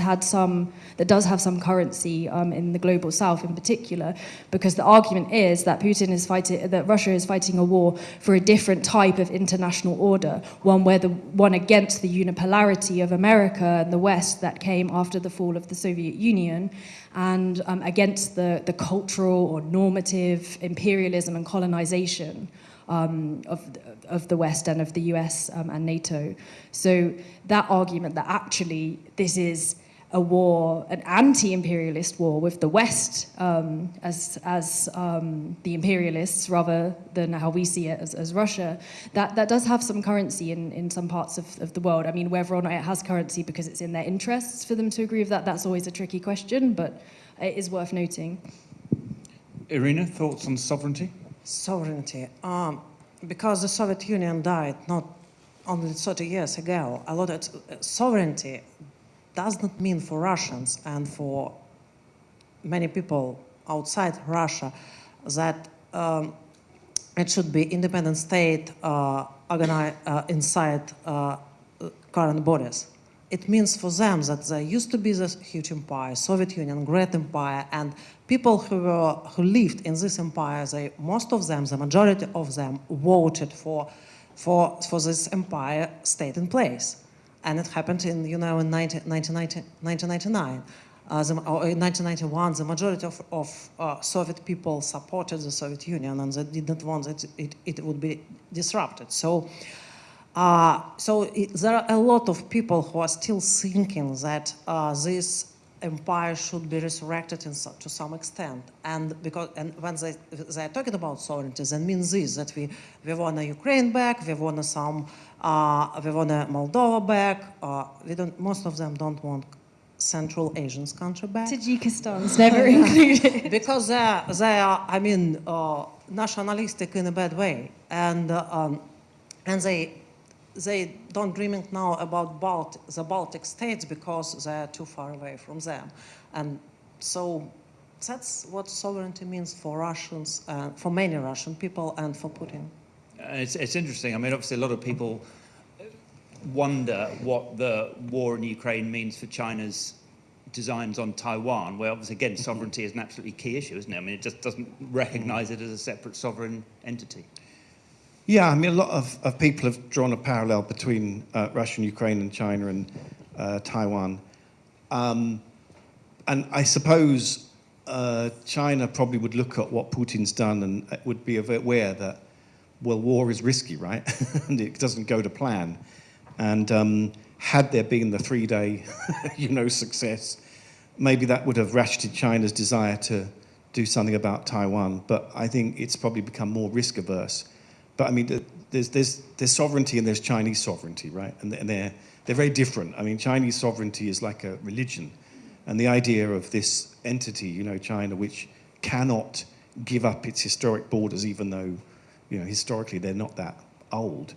have some currency in the global south in particular, because the argument is that that Russia is fighting a war for a different type of international order, one against the unipolarity of America and the West that came after the fall of the Soviet Union, and against the cultural or normative imperialism and colonization of the West and of the US and NATO. So that argument that actually this is a war, an anti-imperialist war with the West as the imperialists rather than how we see it as Russia, that does have some currency in some parts of the world. I mean, whether or not it has currency because it's in their interests for them to agree with that, that's always a tricky question, but it is worth noting. Irina, thoughts on sovereignty? Sovereignty. Because the Soviet Union died not only 30 years ago, a lot of sovereignty does not mean for Russians and for many people outside Russia that it should be independent state organized inside current borders. It means for them that there used to be this huge empire, Soviet Union, great empire, and people who lived in this empire, most of them, the majority of them, voted for this empire stayed in place. And it happened in 1999. In 1991, the majority of Soviet people supported the Soviet Union, and they did not want that it would be disrupted. So there are a lot of people who are still thinking that this empire should be resurrected to some extent. And when they're talking about sovereignty, that means this, that we want Ukraine back, we want Moldova back. Most of them don't want Central Asian country back. Tajikistan's never included. Because they are, I mean, nationalistic in a bad way. And they don't dreaming now about the Baltic states because they are too far away from them. And so that's what sovereignty means for Russians, for many Russian people, and for Putin. It's interesting. I mean, obviously, a lot of people wonder what the war in Ukraine means for China's designs on Taiwan, where obviously, again, sovereignty is an absolutely key issue, isn't it? I mean, it just doesn't recognize it as a separate sovereign entity. Yeah, I mean, a lot of people have drawn a parallel between Russia and Ukraine and China and Taiwan. And I suppose China probably would look at what Putin's done and would be aware that, well, war is risky, right? And it doesn't go to plan. And had there been the 3-day, success, maybe that would have ratcheted China's desire to do something about Taiwan. But I think it's probably become more risk averse. But I mean, there's sovereignty and there's Chinese sovereignty, right? And they're very different. I mean, Chinese sovereignty is like a religion, and the idea of this entity, China, which cannot give up its historic borders, even though, historically they're not that old.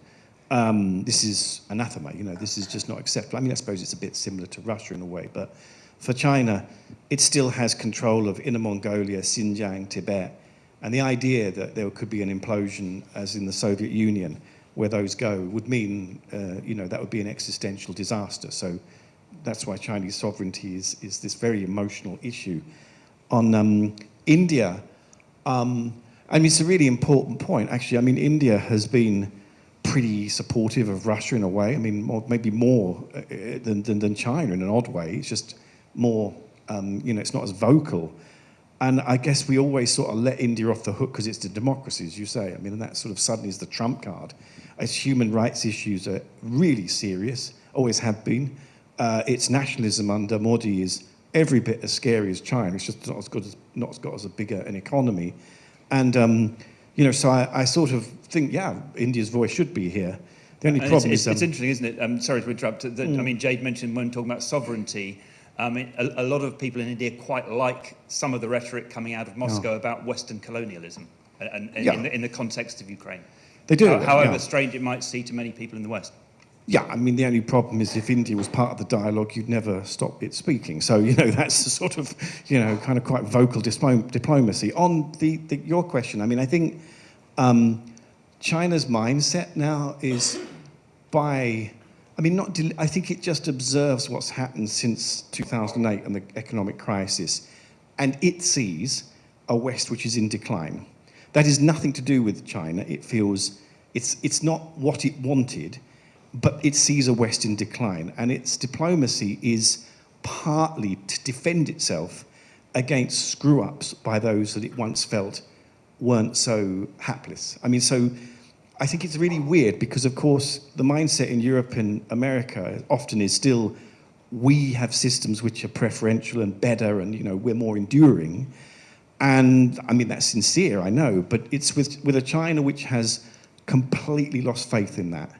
This is anathema. This is just not acceptable. I mean, I suppose it's a bit similar to Russia in a way, but for China, it still has control of Inner Mongolia, Xinjiang, Tibet. And the idea that there could be an implosion, as in the Soviet Union, where those go, would mean, that would be an existential disaster. So that's why Chinese sovereignty is this very emotional issue. On India, I mean, it's a really important point, actually. I mean, India has been pretty supportive of Russia in a way. I mean, maybe more than China in an odd way. It's just more, it's not as vocal. And I guess we always sort of let India off the hook because it's the democracy, as you say. I mean, and that sort of suddenly is the trump card. Its human rights issues are really serious, always have been. Its nationalism under Modi is every bit as scary as China. It's just not got as bigger an economy. And, so I sort of think, yeah, India's voice should be here. The only problem is... It's interesting, isn't it? Sorry to interrupt. I mean, Jade mentioned when talking about sovereignty, a lot of people in India quite like some of the rhetoric coming out of Moscow about Western colonialism and in the context of Ukraine. They do. However strange it might seem to many people in the West. Yeah, I mean, the only problem is if India was part of the dialogue, you'd never stop it speaking. So, that's the sort of, kind of quite vocal diplomacy. On your question, I mean, I think China's mindset now is I think it just observes what's happened since 2008 and the economic crisis, and it sees a West which is in decline. That is nothing to do with China. It feels it's not what it wanted, but it sees a West in decline, and its diplomacy is partly to defend itself against screw-ups by those that it once felt weren't so hapless. I mean, so I think it's really weird because, of course, the mindset in Europe and America often is still we have systems which are preferential and better, and we're more enduring. And I mean, that's sincere, I know, but it's with a China which has completely lost faith in that.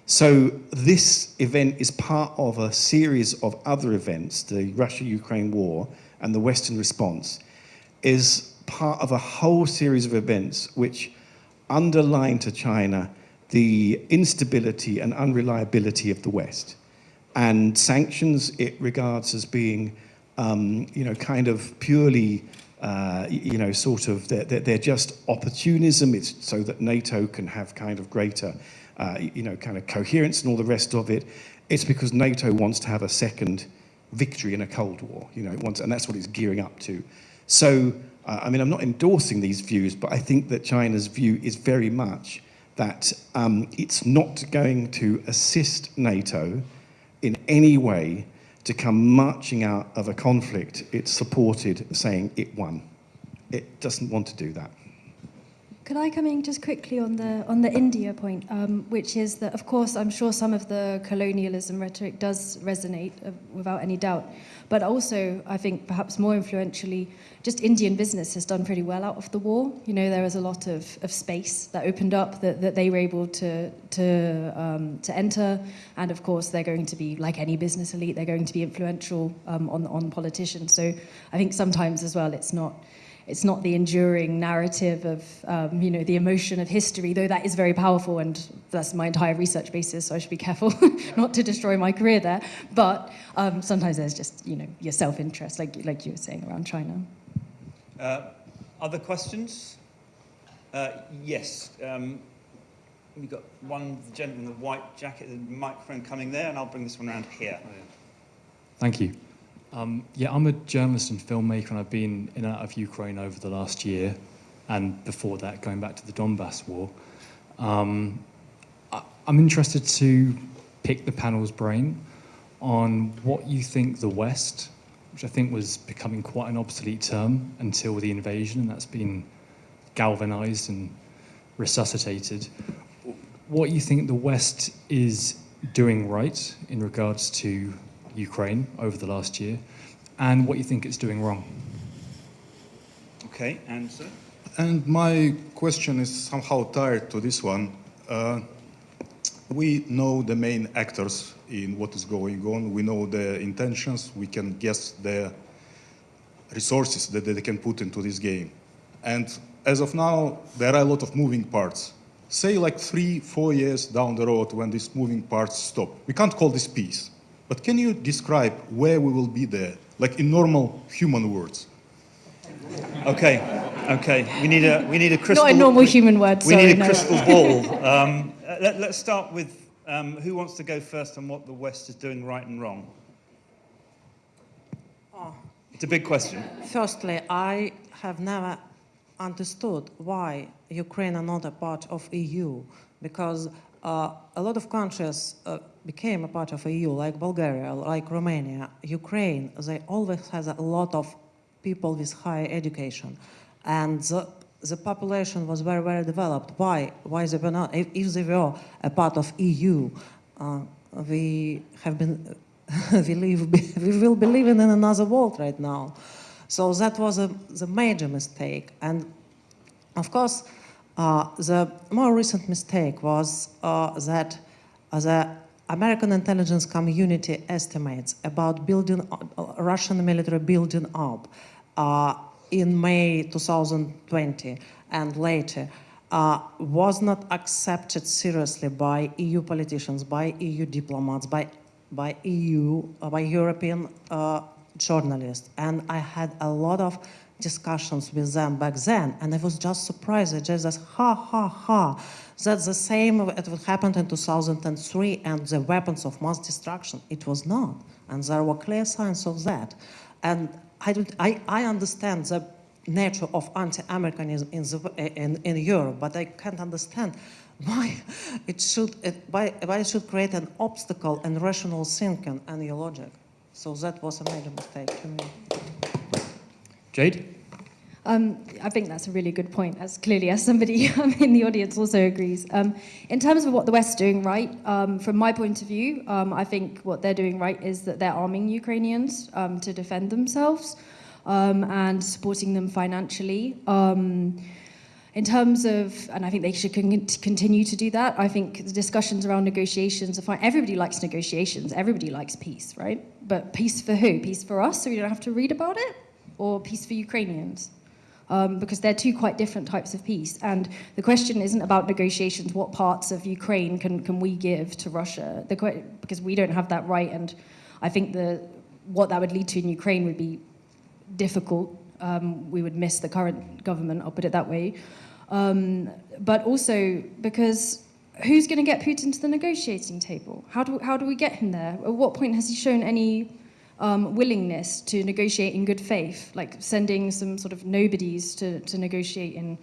So this event is part of a series of other events. The Russia-Ukraine war and the Western response is part of a whole series of events which underline to China the instability and unreliability of the West. And sanctions it regards as being, kind of purely, sort of, they're just opportunism. It's so that NATO can have kind of greater, kind of coherence and all the rest of it. It's because NATO wants to have a second victory in a Cold War, it wants, and that's what it's gearing up to. So, I'm not endorsing these views, but I think that China's view is very much that it's not going to assist NATO in any way to come marching out of a conflict it's supported, saying it won. It doesn't want to do that. Could I come in just quickly on the India point, which is that, of course, I'm sure some of the colonialism rhetoric does resonate without any doubt, but also, I think, perhaps more influentially, just Indian business has done pretty well out of the war. There was a lot of space that opened up that they were able to enter, and of course, they're going to be, like any business elite, they're going to be influential on politicians. So I think sometimes as well, it's not the enduring narrative of, the emotion of history, though that is very powerful, and that's my entire research basis, so I should be careful not to destroy my career there. But sometimes there's just, your self-interest, like you were saying around China. Other questions? Yes. We've got one gentleman in the white jacket, the microphone coming there, and I'll bring this one around here. Thank you. I'm a journalist and filmmaker, and I've been in and out of Ukraine over the last year, and before that, going back to the Donbass war. I'm interested to pick the panel's brain on what you think the West, which I think was becoming quite an obsolete term until the invasion, and that's been galvanized and resuscitated. What you think the West is doing right in regards to Ukraine over the last year, and what you think it's doing wrong. Okay, answer. And my question is somehow tied to this one. We know the main actors in what is going on. We know their intentions. We can guess the resources that they can put into this game. And as of now, there are a lot of moving parts. Say like 3-4 years down the road when these moving parts stop. We can't call this peace. But can you describe where we will be there, like in normal human words? Okay. We need a crystal. Not in normal human words. We need a crystal ball. Let's start with who wants to go first on what the West is doing right and wrong. It's a big question. Firstly, I have never understood why Ukraine are not a part of EU, because a lot of countries became a part of EU, like Bulgaria, like Romania. Ukraine, they always has a lot of people with higher education, and the population was very, very developed. Why they were not? If they were a part of EU, we will be living in another world right now. So that was the major mistake. And of course, the more recent mistake was that the American intelligence community estimates about building Russian military building up in May 2020 and later was not accepted seriously by EU politicians, by EU diplomats, by European journalists. And I had a lot of discussions with them back then, and I was just surprised. I just said, that's the same that happened in 2003 and the weapons of mass destruction. It was not, and there were clear signs of that. And I understand the nature of anti-Americanism in Europe, but I can't understand why it should create an obstacle in rational thinking and your logic. So that was a major mistake to me. Jade? I think that's a really good point, as clearly as somebody in the audience also agrees. In terms of what the West's doing right, from my point of view, I think what they're doing right is that they're arming Ukrainians to defend themselves and supporting them financially. In terms of, and I think they should continue to do that, I think the discussions around negotiations are fine. Everybody likes negotiations, everybody likes peace, right? But peace for who? Peace for us, so we don't have to read about it? Or peace for Ukrainians? Because they're two quite different types of peace. And the question isn't about negotiations, what parts of Ukraine can we give to Russia? Because we don't have that right, and I think what that would lead to in Ukraine would be difficult. We would miss the current government, I'll put it that way. But also because who's going to get Putin to the negotiating table? How do we get him there? At what point has he shown any willingness to negotiate in good faith, like sending some sort of nobodies to negotiate in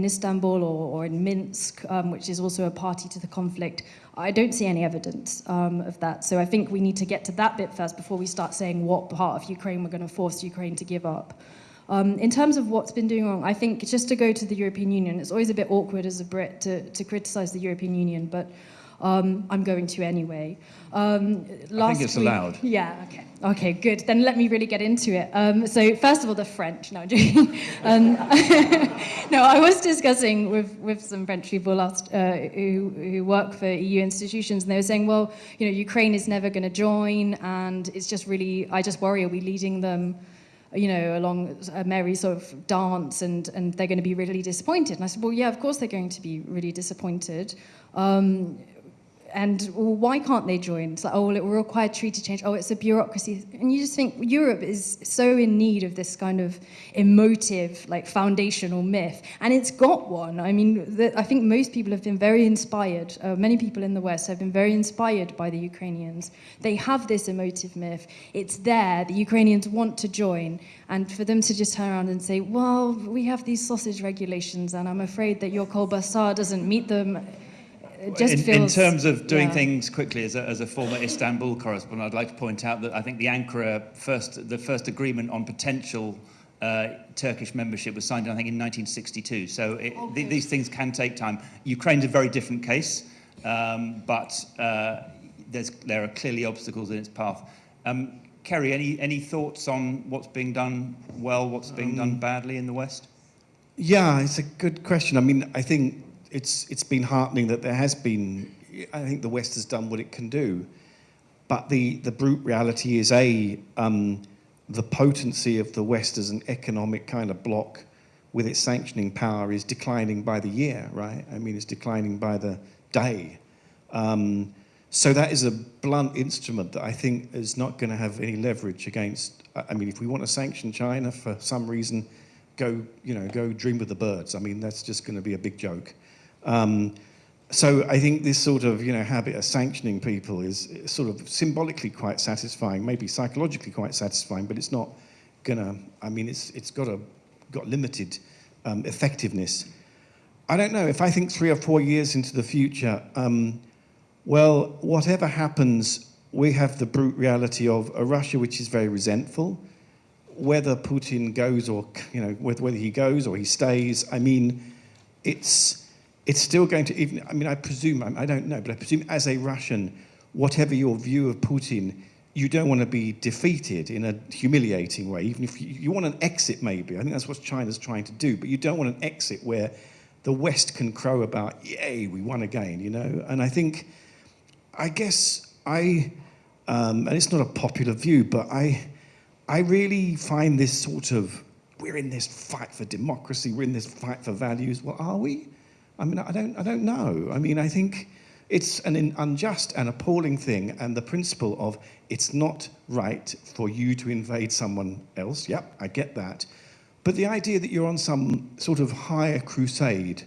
Istanbul or in Minsk, which is also a party to the conflict? I don't see any evidence of that. So I think we need to get to that bit first before we start saying what part of Ukraine we're going to force Ukraine to give up. In terms of what's been doing wrong, I think just to go to the European Union, it's always a bit awkward as a Brit to criticise the European Union, but I'm going to anyway. I think it's allowed. Yeah, okay. Okay, good. Then let me really get into it. So first of all, the French. No, I'm joking. No, I was discussing with some French people who work for EU institutions, and they were saying, well, Ukraine is never going to join, and it's just really, I just worry, are we leading them along a merry sort of dance, and they're going to be really disappointed. And I said, well, yeah, of course they're going to be really disappointed. And why can't they join? It's like, oh, well, it will require treaty change. Oh, it's a bureaucracy. And you just think Europe is so in need of this kind of emotive, like, foundational myth. And it's got one. I mean, I think most people have been very inspired. Many people in the West have been very inspired by the Ukrainians. They have this emotive myth. It's there. The Ukrainians want to join. And for them to just turn around and say, well, we have these sausage regulations, and I'm afraid that your Kolbasa doesn't meet them. In terms of doing things quickly, as a former Istanbul correspondent, I'd like to point out that I think the Ankara first agreement on potential Turkish membership was signed, I think, in 1962. So these things can take time. Ukraine's a very different case, but there are clearly obstacles in its path. Kerry, any thoughts on what's being done well, what's being done badly in the West? Yeah, it's a good question. I mean, I think it's been heartening that there has been, I think the West has done what it can do. But the brute reality is, the potency of the West as an economic kind of bloc with its sanctioning power is declining by the year, right? I mean, it's declining by the day. So that is a blunt instrument that I think is not going to have any leverage against, I mean, if we want to sanction China for some reason, go dream with the birds. I mean, that's just going to be a big joke. So I think this sort of habit of sanctioning people is sort of symbolically quite satisfying, maybe psychologically quite satisfying, but it's not gonna. I mean, it's got limited effectiveness. I don't know if I think 3 or 4 years into the future. Well, whatever happens, we have the brute reality of a Russia which is very resentful. Whether Putin goes or whether he goes or he stays, I mean, it's still going to, even, I mean, I presume, I don't know, but I presume as a Russian, whatever your view of Putin, you don't want to be defeated in a humiliating way, even if you want an exit maybe. I think that's what China's trying to do, but you don't want an exit where the West can crow about, yay, we won again, And I guess and it's not a popular view, but I really find this sort of, we're in this fight for democracy, we're in this fight for values. Well, are we? I mean, I don't know. I mean, I think it's an unjust and appalling thing, and the principle of it's not right for you to invade someone else. Yep, I get that. But the idea that you're on some sort of higher crusade,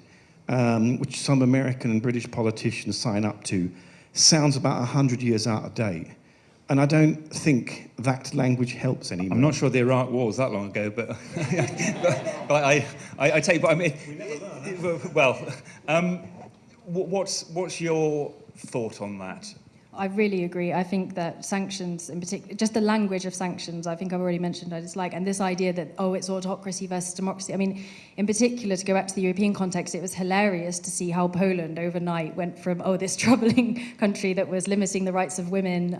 which some American and British politicians sign up to, sounds about 100 years out of date. And I don't think that language helps anymore. I'm not sure the Iraq war was that long ago, but, but I take. But I mean, we never learn. Well, what's your thought on that? I really agree. I think that sanctions, in particular, just the language of sanctions, I think I've already mentioned I dislike, and this idea that, oh, it's autocracy versus democracy. I mean, in particular, to go back to the European context, it was hilarious to see how Poland overnight went from, oh, this troubling country that was limiting the rights of women,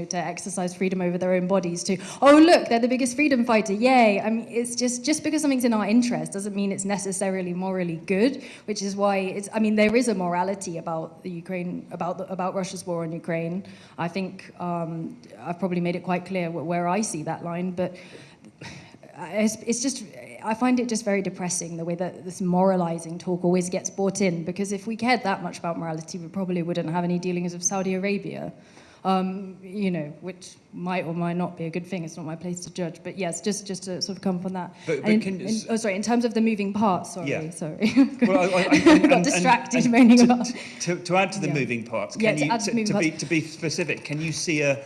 to exercise freedom over their own bodies, to, oh, look, they're the biggest freedom fighter, yay. I mean, it's just because something's in our interest doesn't mean it's necessarily morally good, which is why there is a morality about the Ukraine, about Russia's war on Ukraine. I think I've probably made it quite clear where I see that line, but it's just, I find it just very depressing the way that this moralizing talk always gets brought in, because if we cared that much about morality, we probably wouldn't have any dealings with Saudi Arabia, which might or might not be a good thing. It's not my place to judge, but yes, just to sort of come from that. In terms of the moving parts, sorry. Well, I got distracted moaning about. To add to the moving parts, to be specific, can you see a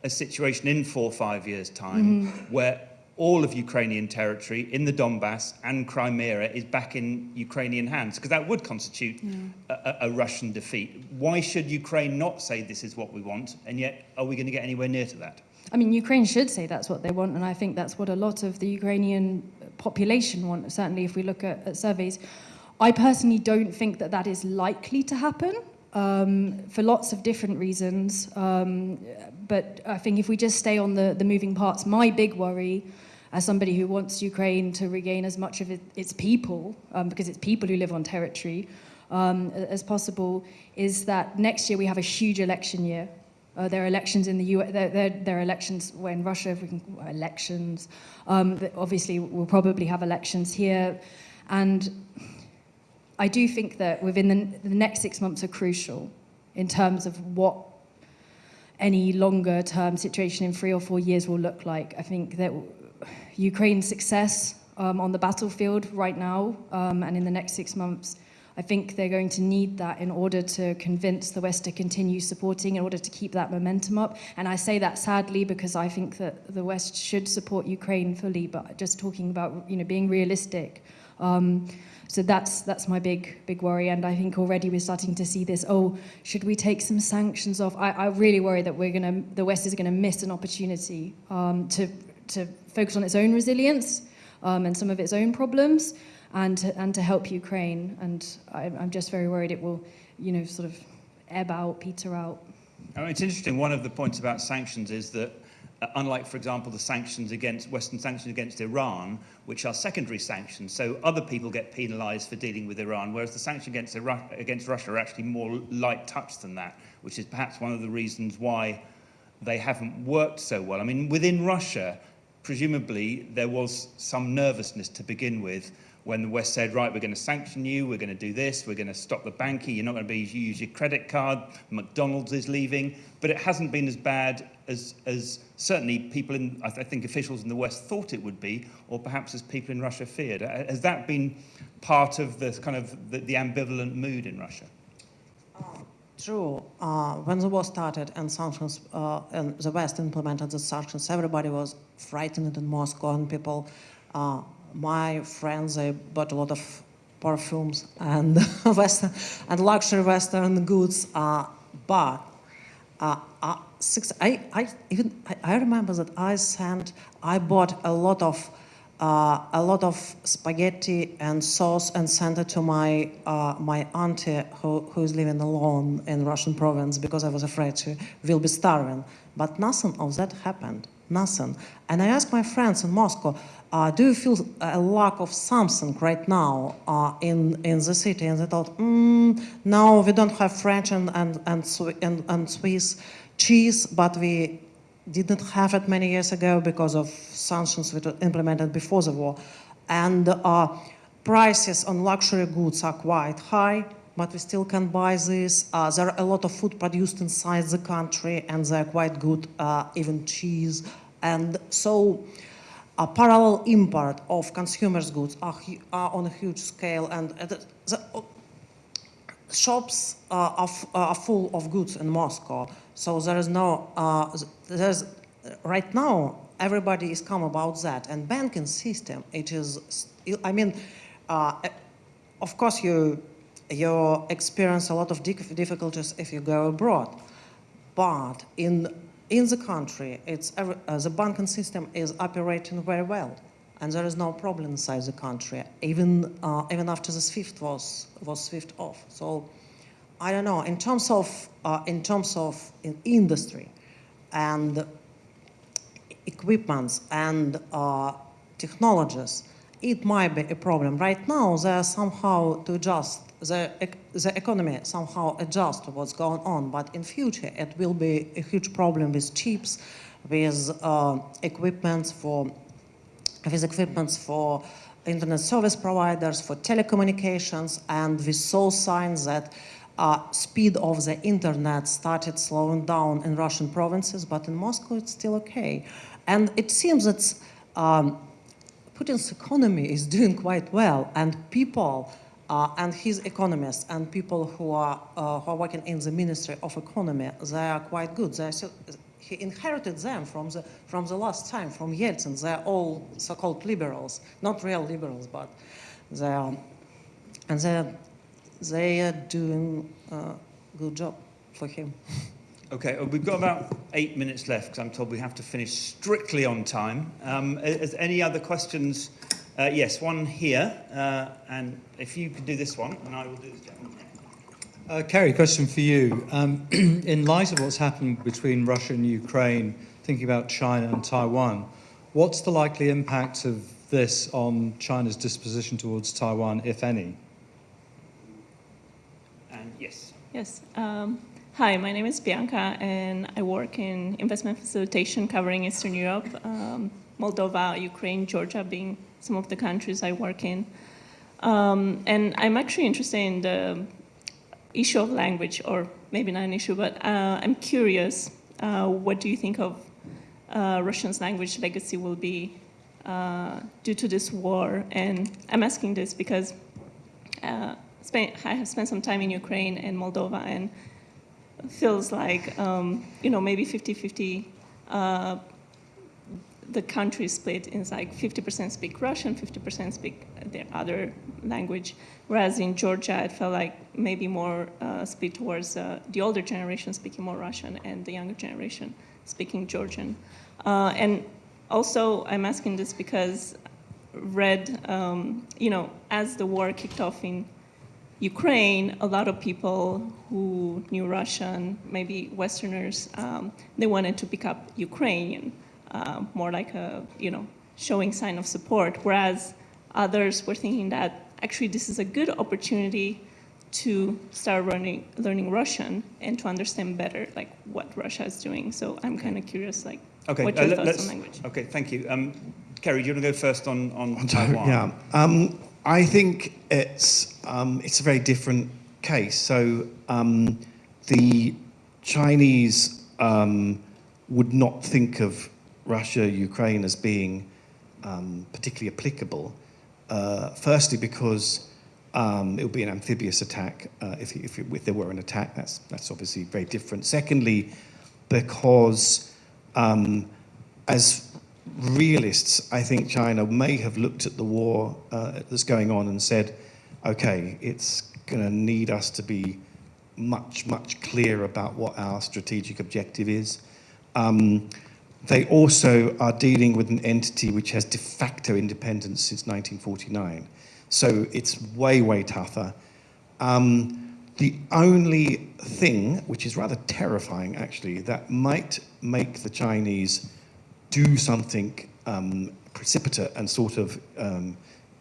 situation in 4 or 5 years' time where all of Ukrainian territory in the Donbass and Crimea is back in Ukrainian hands? Because that would constitute a Russian defeat. Why should Ukraine not say this is what we want, and yet are we going to get anywhere near to that? I mean, Ukraine should say that's what they want, and I think that's what a lot of the Ukrainian population want, certainly if we look at surveys. I personally don't think that that is likely to happen, for lots of different reasons. But I think if we just stay on the moving parts, my big worry, as somebody who wants Ukraine to regain as much of its people, because it's people who live on territory, as possible, is that next year we have a huge election year. There are elections in the US, there are elections in Russia, if we can, elections. Obviously, we'll probably have elections here. And I do think that within the next 6 months are crucial in terms of what any longer term situation in 3 or 4 years will look like. I think that Ukraine's success on the battlefield right now and in the next 6 months, I think they're going to need that in order to convince the West to continue supporting, in order to keep that momentum up. And I say that sadly because I think that the West should support Ukraine fully, but just talking about being realistic. So that's my big worry, and I think already we're starting to see this. Oh, should we take some sanctions off? I really worry that the West is gonna miss an opportunity to focus on its own resilience and some of its own problems, and to help Ukraine. And I'm just very worried it will, sort of ebb out, peter out. I mean, it's interesting. One of the points about sanctions is that, unlike, for example, the Western sanctions against Iran, which are secondary sanctions, so other people get penalised for dealing with Iran, whereas the sanctions against Russia are actually more light touch than that, which is perhaps one of the reasons why they haven't worked so well. I mean, within Russia, presumably there was some nervousness to begin with when the West said, right, we're going to sanction you, we're going to do this, we're going to stop the banking, you're not going to use your credit card, McDonald's is leaving. But it hasn't been as bad as certainly people I think officials in the West thought it would be, or perhaps as people in Russia feared. Has that been part of the kind of the ambivalent mood in Russia? True. When the war started and sanctions, and the West implemented the sanctions, everybody was frightened in Moscow, and people, my friends, they bought a lot of perfumes and Western and luxury Western goods. But I remember that I bought a lot of spaghetti and sauce and sent it to my auntie who is living alone in Russian province, because I was afraid she will be starving. But nothing of that happened. Nothing. And I asked my friends in Moscow, do you feel a lack of something right now in the city? And they thought, no, we don't have French and Swiss cheese, but we didn't have it many years ago because of sanctions which were implemented before the war. And prices on luxury goods are quite high, but we still can buy this. There are a lot of food produced inside the country, and they're quite good, even cheese. And so a parallel import of consumers' goods are on a huge scale, and the shops are full of goods in Moscow. So there is right now, everybody is calm about that. And banking system, it is, I mean, of course you experience a lot of difficulties if you go abroad. but in the country, the banking system is operating very well, and there is no problem inside the country, even after the SWIFT was SWIFT off. So I don't know. In terms of industry and equipments and technologies, it might be a problem. Right now, they are somehow to adjust, the economy somehow adjust to what's going on, but in future it will be a huge problem with chips, with equipments for internet service providers, for telecommunications, and we saw signs that speed of the internet started slowing down in Russian provinces, but in Moscow it's still okay. And it seems that Putin's economy is doing quite well, and people and his economists and people who are working in the Ministry of Economy, they are quite good. He inherited them from the last time, from Yeltsin. They are all so-called liberals, not real liberals, but they are doing a good job for him. Okay, we've got about 8 minutes left because I'm told we have to finish strictly on time. Is any other questions? Yes, one here, and if you could do this one, and I will do this gentleman here. Kerry, question for you. In light of what's happened between Russia and Ukraine, thinking about China and Taiwan, what's the likely impact of this on China's disposition towards Taiwan, if any? And yes. Yes. Hi, my name is Bianca, and I work in investment facilitation covering Eastern Europe, Moldova, Ukraine, Georgia being some of the countries I work in. And I'm actually interested in the issue of language, or maybe not an issue, but I'm curious, what do you think of Russia's language legacy will be due to this war? And I'm asking this because I have spent some time in Ukraine and Moldova, and it feels like, maybe 50-50, the country is split in like 50% speak Russian, 50% speak their other language. Whereas in Georgia, it felt like maybe more split towards the older generation speaking more Russian and the younger generation speaking Georgian. And also, I'm asking this because read, as the war kicked off in Ukraine, a lot of people who knew Russian, maybe Westerners, they wanted to pick up Ukrainian, more like showing sign of support, whereas others were thinking that actually this is a good opportunity to start learning Russian and to understand better like what Russia is doing. So I'm kind of curious, like, what your thoughts on language? Okay, thank you. Kerry, do you want to go first on Taiwan? Yeah, I think it's a very different case. So the Chinese would not think of Russia, Ukraine as being particularly applicable. Firstly, because it would be an amphibious attack. If there were an attack, that's obviously very different. Secondly, because as realists, I think China may have looked at the war that's going on and said, okay, it's going to need us to be much, much clearer about what our strategic objective is. They also are dealing with an entity which has de facto independence since 1949. So it's way, way tougher. The only thing, which is rather terrifying actually, that might make the Chinese do something precipitate and sort of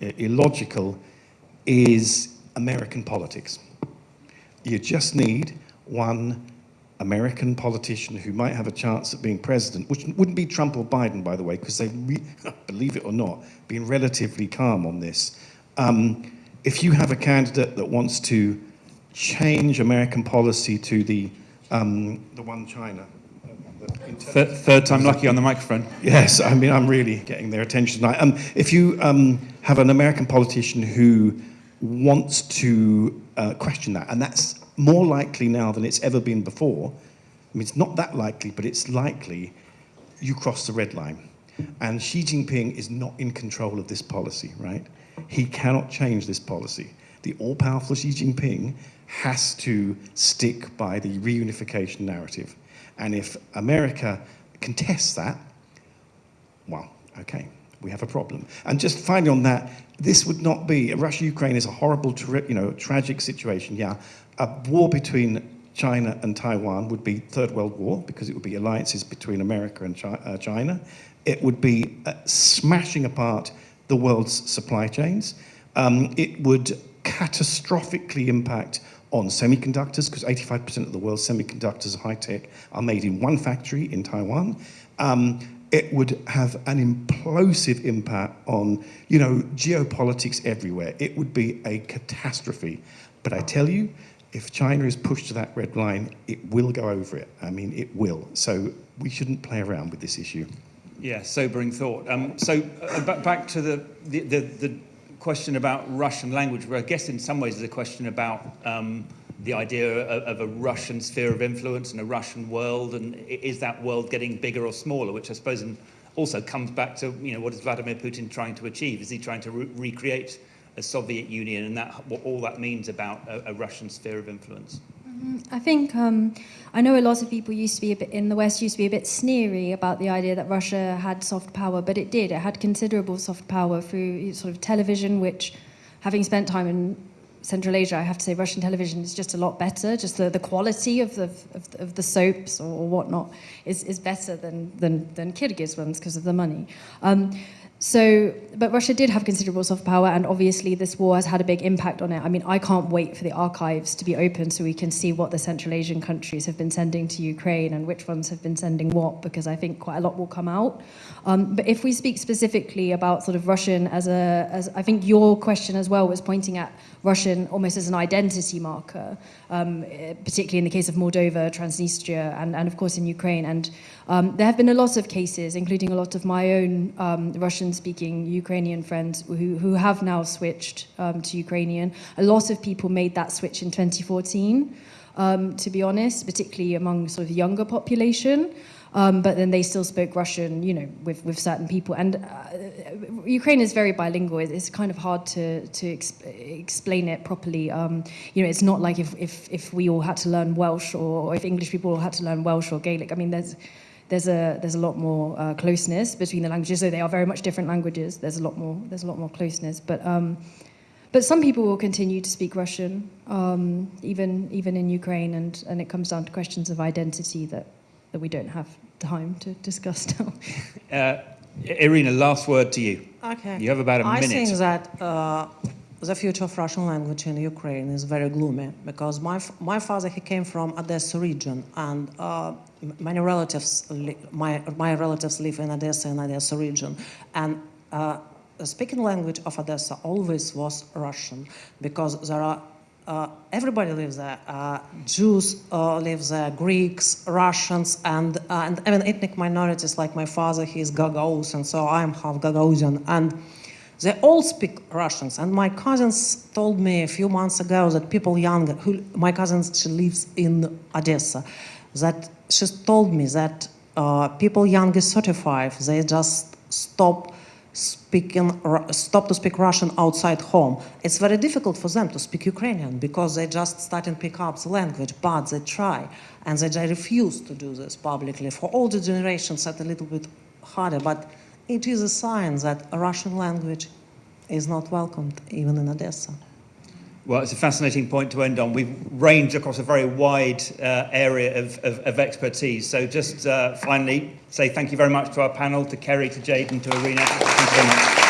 illogical is American politics. You just need one American politician who might have a chance at being president, which wouldn't be Trump or Biden, by the way, because they've, believe it or not, been relatively calm on this. If you have a candidate that wants to change American policy to the one China. Third time lucky on the microphone. Yes, I mean, I'm really getting their attention tonight. If you have an American politician who wants to question that, and that's more likely now than it's ever been before. I mean, it's not that likely, but it's likely you cross the red line. And Xi Jinping is not in control of this policy, right? He cannot change this policy. The all-powerful Xi Jinping has to stick by the reunification narrative. And if America contests that, well, okay, we have a problem. And just finally on that, this would not be, Russia-Ukraine is a horrible, tragic situation, yeah. A war between China and Taiwan would be Third World War, because it would be alliances between America and China. It would be smashing apart the world's supply chains. It would catastrophically impact on semiconductors, because 85% of the world's semiconductors, high-tech, are made in one factory in Taiwan. It would have an implosive impact on, geopolitics everywhere. It would be a catastrophe. But I tell you, if China is pushed to that red line, it will go over it. I mean, it will. So we shouldn't play around with this issue. Yeah, sobering thought. Back to the question about Russian language, where I guess in some ways is a question about the idea of a Russian sphere of influence and a Russian world, and is that world getting bigger or smaller, which I suppose also comes back to, what is Vladimir Putin trying to achieve? Is he trying to recreate a Soviet Union, and what all that means about a Russian sphere of influence? I think I know a lot of people in the West used to be a bit sneery about the idea that Russia had soft power, but it did. It had considerable soft power through sort of television, which, having spent time in Central Asia, I have to say Russian television is just a lot better. Just the quality of the soaps or whatnot is better than Kyrgyz ones because of the money. But Russia did have considerable soft power, and obviously this war has had a big impact on it. I mean, I can't wait for the archives to be open so we can see what the Central Asian countries have been sending to Ukraine and which ones have been sending what, because I think quite a lot will come out. But if we speak specifically about sort of Russian as I think your question as well was pointing at Russian almost as an identity marker, particularly in the case of Moldova, Transnistria, and of course in Ukraine. And there have been a lot of cases, including a lot of my own Russian-speaking Ukrainian friends who have now switched to Ukrainian. A lot of people made that switch in 2014, to be honest, particularly among sort of the younger population. But then they still spoke Russian, with certain people. And Ukraine is very bilingual. It's kind of hard to explain it properly. It's not like if we all had to learn Welsh, or if English people all had to learn Welsh or Gaelic. I mean, there's a lot more closeness between the languages. So they are very much different languages. There's a lot more closeness. But some people will continue to speak Russian, even in Ukraine, and it comes down to questions of identity that we don't have time to discuss now. Irina, last word to you. Okay. You have about a minute. I think that the future of Russian language in Ukraine is very gloomy, because my father, he came from Odessa region, and many relatives, my relatives live in Odessa region, and the speaking language of Odessa always was Russian, because there are everybody lives there. Jews live there, Greeks, Russians, and even ethnic minorities like my father, he's Gagauz, so I'm half Gagauzan, and they all speak Russians. And my cousins told me a few months ago that people younger, my cousin, she lives in Odessa, that she told me that people younger 35, they just stop to speak Russian outside home. It's very difficult for them to speak Ukrainian because they just start and pick up the language, but they try, and they refuse to do this publicly. For older generations, it's a little bit harder, but it is a sign that a Russian language is not welcomed even in Odessa. Well, it's a fascinating point to end on. We've ranged across a very wide area of expertise. So just finally, say thank you very much to our panel, to Kerry, to Jade, and to Irina. Thank you very much.